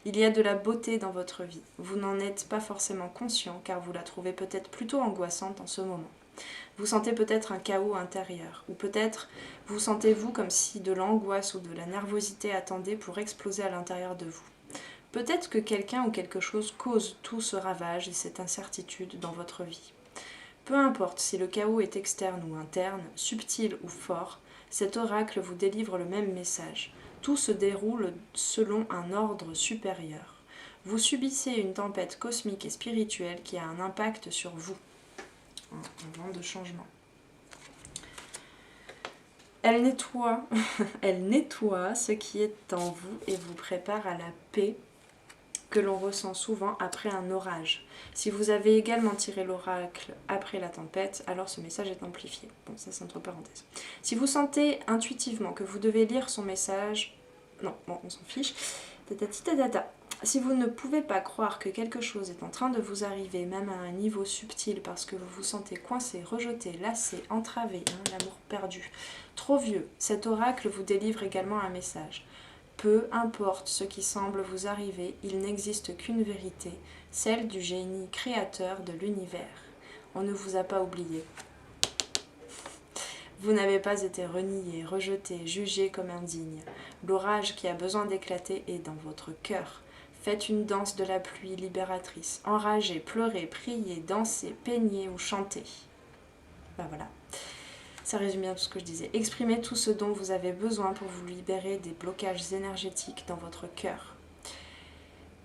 Il y a de la beauté dans votre vie. Vous n'en êtes pas forcément conscient car vous la trouvez peut-être plutôt angoissante en ce moment. Vous sentez peut-être un chaos intérieur, ou peut-être vous sentez-vous comme si de l'angoisse ou de la nervosité attendait pour exploser à l'intérieur de vous. Peut-être que quelqu'un ou quelque chose cause tout ce ravage et cette incertitude dans votre vie. Peu importe si le chaos est externe ou interne, subtil ou fort, cet oracle vous délivre le même message. Tout se déroule selon un ordre supérieur. Vous subissez une tempête cosmique et spirituelle qui a un impact sur vous. Un vent de changement. Elle nettoie, elle nettoie ce qui est en vous et vous prépare à la paix que l'on ressent souvent après un orage. Si vous avez également tiré l'oracle après la tempête, alors ce message est amplifié. Bon, ça c'est entre parenthèses. Si vous sentez intuitivement que vous devez lire son message, non, bon, on s'en fiche. Si vous ne pouvez pas croire que quelque chose est en train de vous arriver, même à un niveau subtil, parce que vous vous sentez coincé, rejeté, lassé, entravé, hein, l'amour perdu, trop vieux, cet oracle vous délivre également un message. Peu importe ce qui semble vous arriver, il n'existe qu'une vérité, celle du génie créateur de l'univers. On ne vous a pas oublié. Vous n'avez pas été renié, rejeté, jugé comme indigne. L'orage qui a besoin d'éclater est dans votre cœur. Faites une danse de la pluie libératrice. Enragez, pleurez, priez, dansez, peignez ou chantez. Ben voilà. Ça résume bien tout ce que je disais. Exprimez tout ce dont vous avez besoin pour vous libérer des blocages énergétiques dans votre cœur.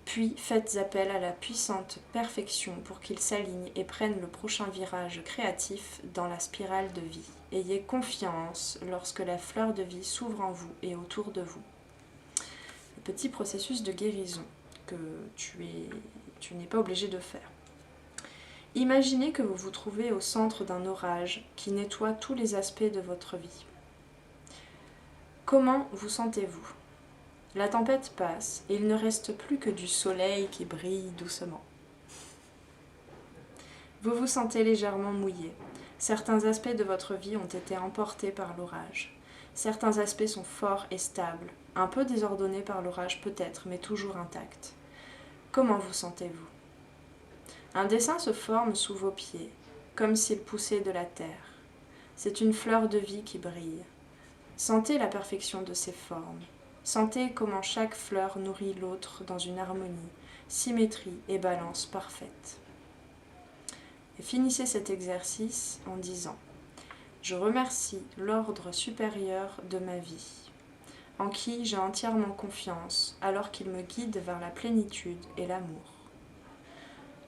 Puis faites appel à la puissante perfection pour qu'il s'aligne et prenne le prochain virage créatif dans la spirale de vie. Ayez confiance lorsque la fleur de vie s'ouvre en vous et autour de vous. Le petit processus de guérison que tu n'es pas obligé de faire. Imaginez que vous vous trouvez au centre d'un orage qui nettoie tous les aspects de votre vie. Comment vous sentez-vous ? La tempête passe et il ne reste plus que du soleil qui brille doucement. Vous vous sentez légèrement mouillé. Certains aspects de votre vie ont été emportés par l'orage. Certains aspects sont forts et stables, un peu désordonnés par l'orage peut-être, mais toujours intacts. Comment vous sentez-vous ? Un dessin se forme sous vos pieds, comme s'il poussait de la terre. C'est une fleur de vie qui brille. Sentez la perfection de ses formes. Sentez comment chaque fleur nourrit l'autre dans une harmonie, symétrie et balance parfaite. Et finissez cet exercice en disant « Je remercie l'ordre supérieur de ma vie, en qui j'ai entièrement confiance alors qu'il me guide vers la plénitude et l'amour.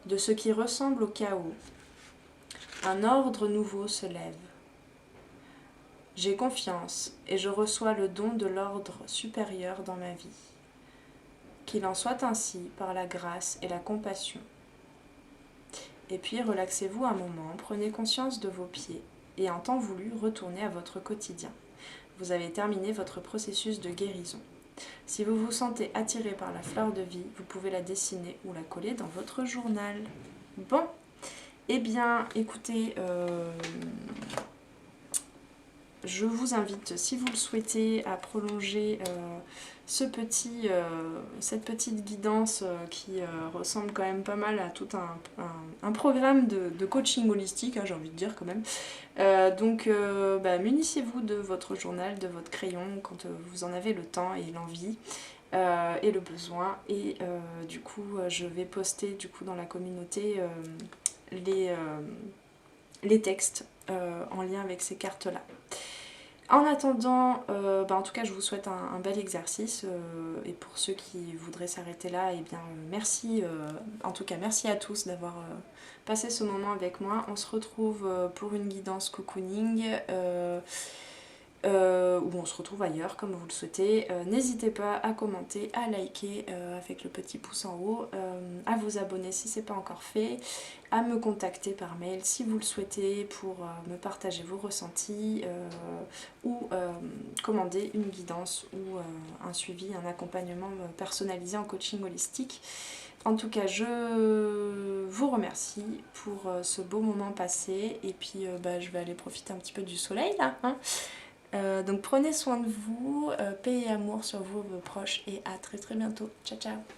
De ce qui ressemble au chaos, un ordre nouveau se lève. J'ai confiance et je reçois le don de l'ordre supérieur dans ma vie. Qu'il en soit ainsi par la grâce et la compassion. » Et puis relaxez-vous un moment, prenez conscience de vos pieds et en temps voulu, retournez à votre quotidien. Vous avez terminé votre processus de guérison. Si vous vous sentez attiré par la fleur de vie, vous pouvez la dessiner ou la coller dans votre journal. Bon, eh bien, écoutez, je vous invite, si vous le souhaitez, à prolonger cette petite guidance qui ressemble quand même pas mal à tout un programme de coaching holistique, hein, j'ai envie de dire quand même. Donc munissez-vous de votre journal, de votre crayon quand vous en avez le temps et l'envie et le besoin. Et du coup, je vais poster du coup dans la communauté les textes en lien avec ces cartes-là. En attendant, en tout cas je vous souhaite un bel exercice et pour ceux qui voudraient s'arrêter là, eh bien merci, en tout cas merci à tous d'avoir passé ce moment avec moi. On se retrouve pour une guidance cocooning ou on se retrouve ailleurs comme vous le souhaitez. N'hésitez pas à commenter, à liker avec le petit pouce en haut, à vous abonner si ce n'est pas encore fait, à me contacter par mail si vous le souhaitez pour me partager vos ressentis ou commander une guidance ou un suivi, un accompagnement personnalisé en coaching holistique. En tout cas, je vous remercie pour ce beau moment passé et puis je vais aller profiter un petit peu du soleil là. Hein. Donc prenez soin de vous, paix et amour sur vous, vos proches et à très très bientôt. Ciao ciao.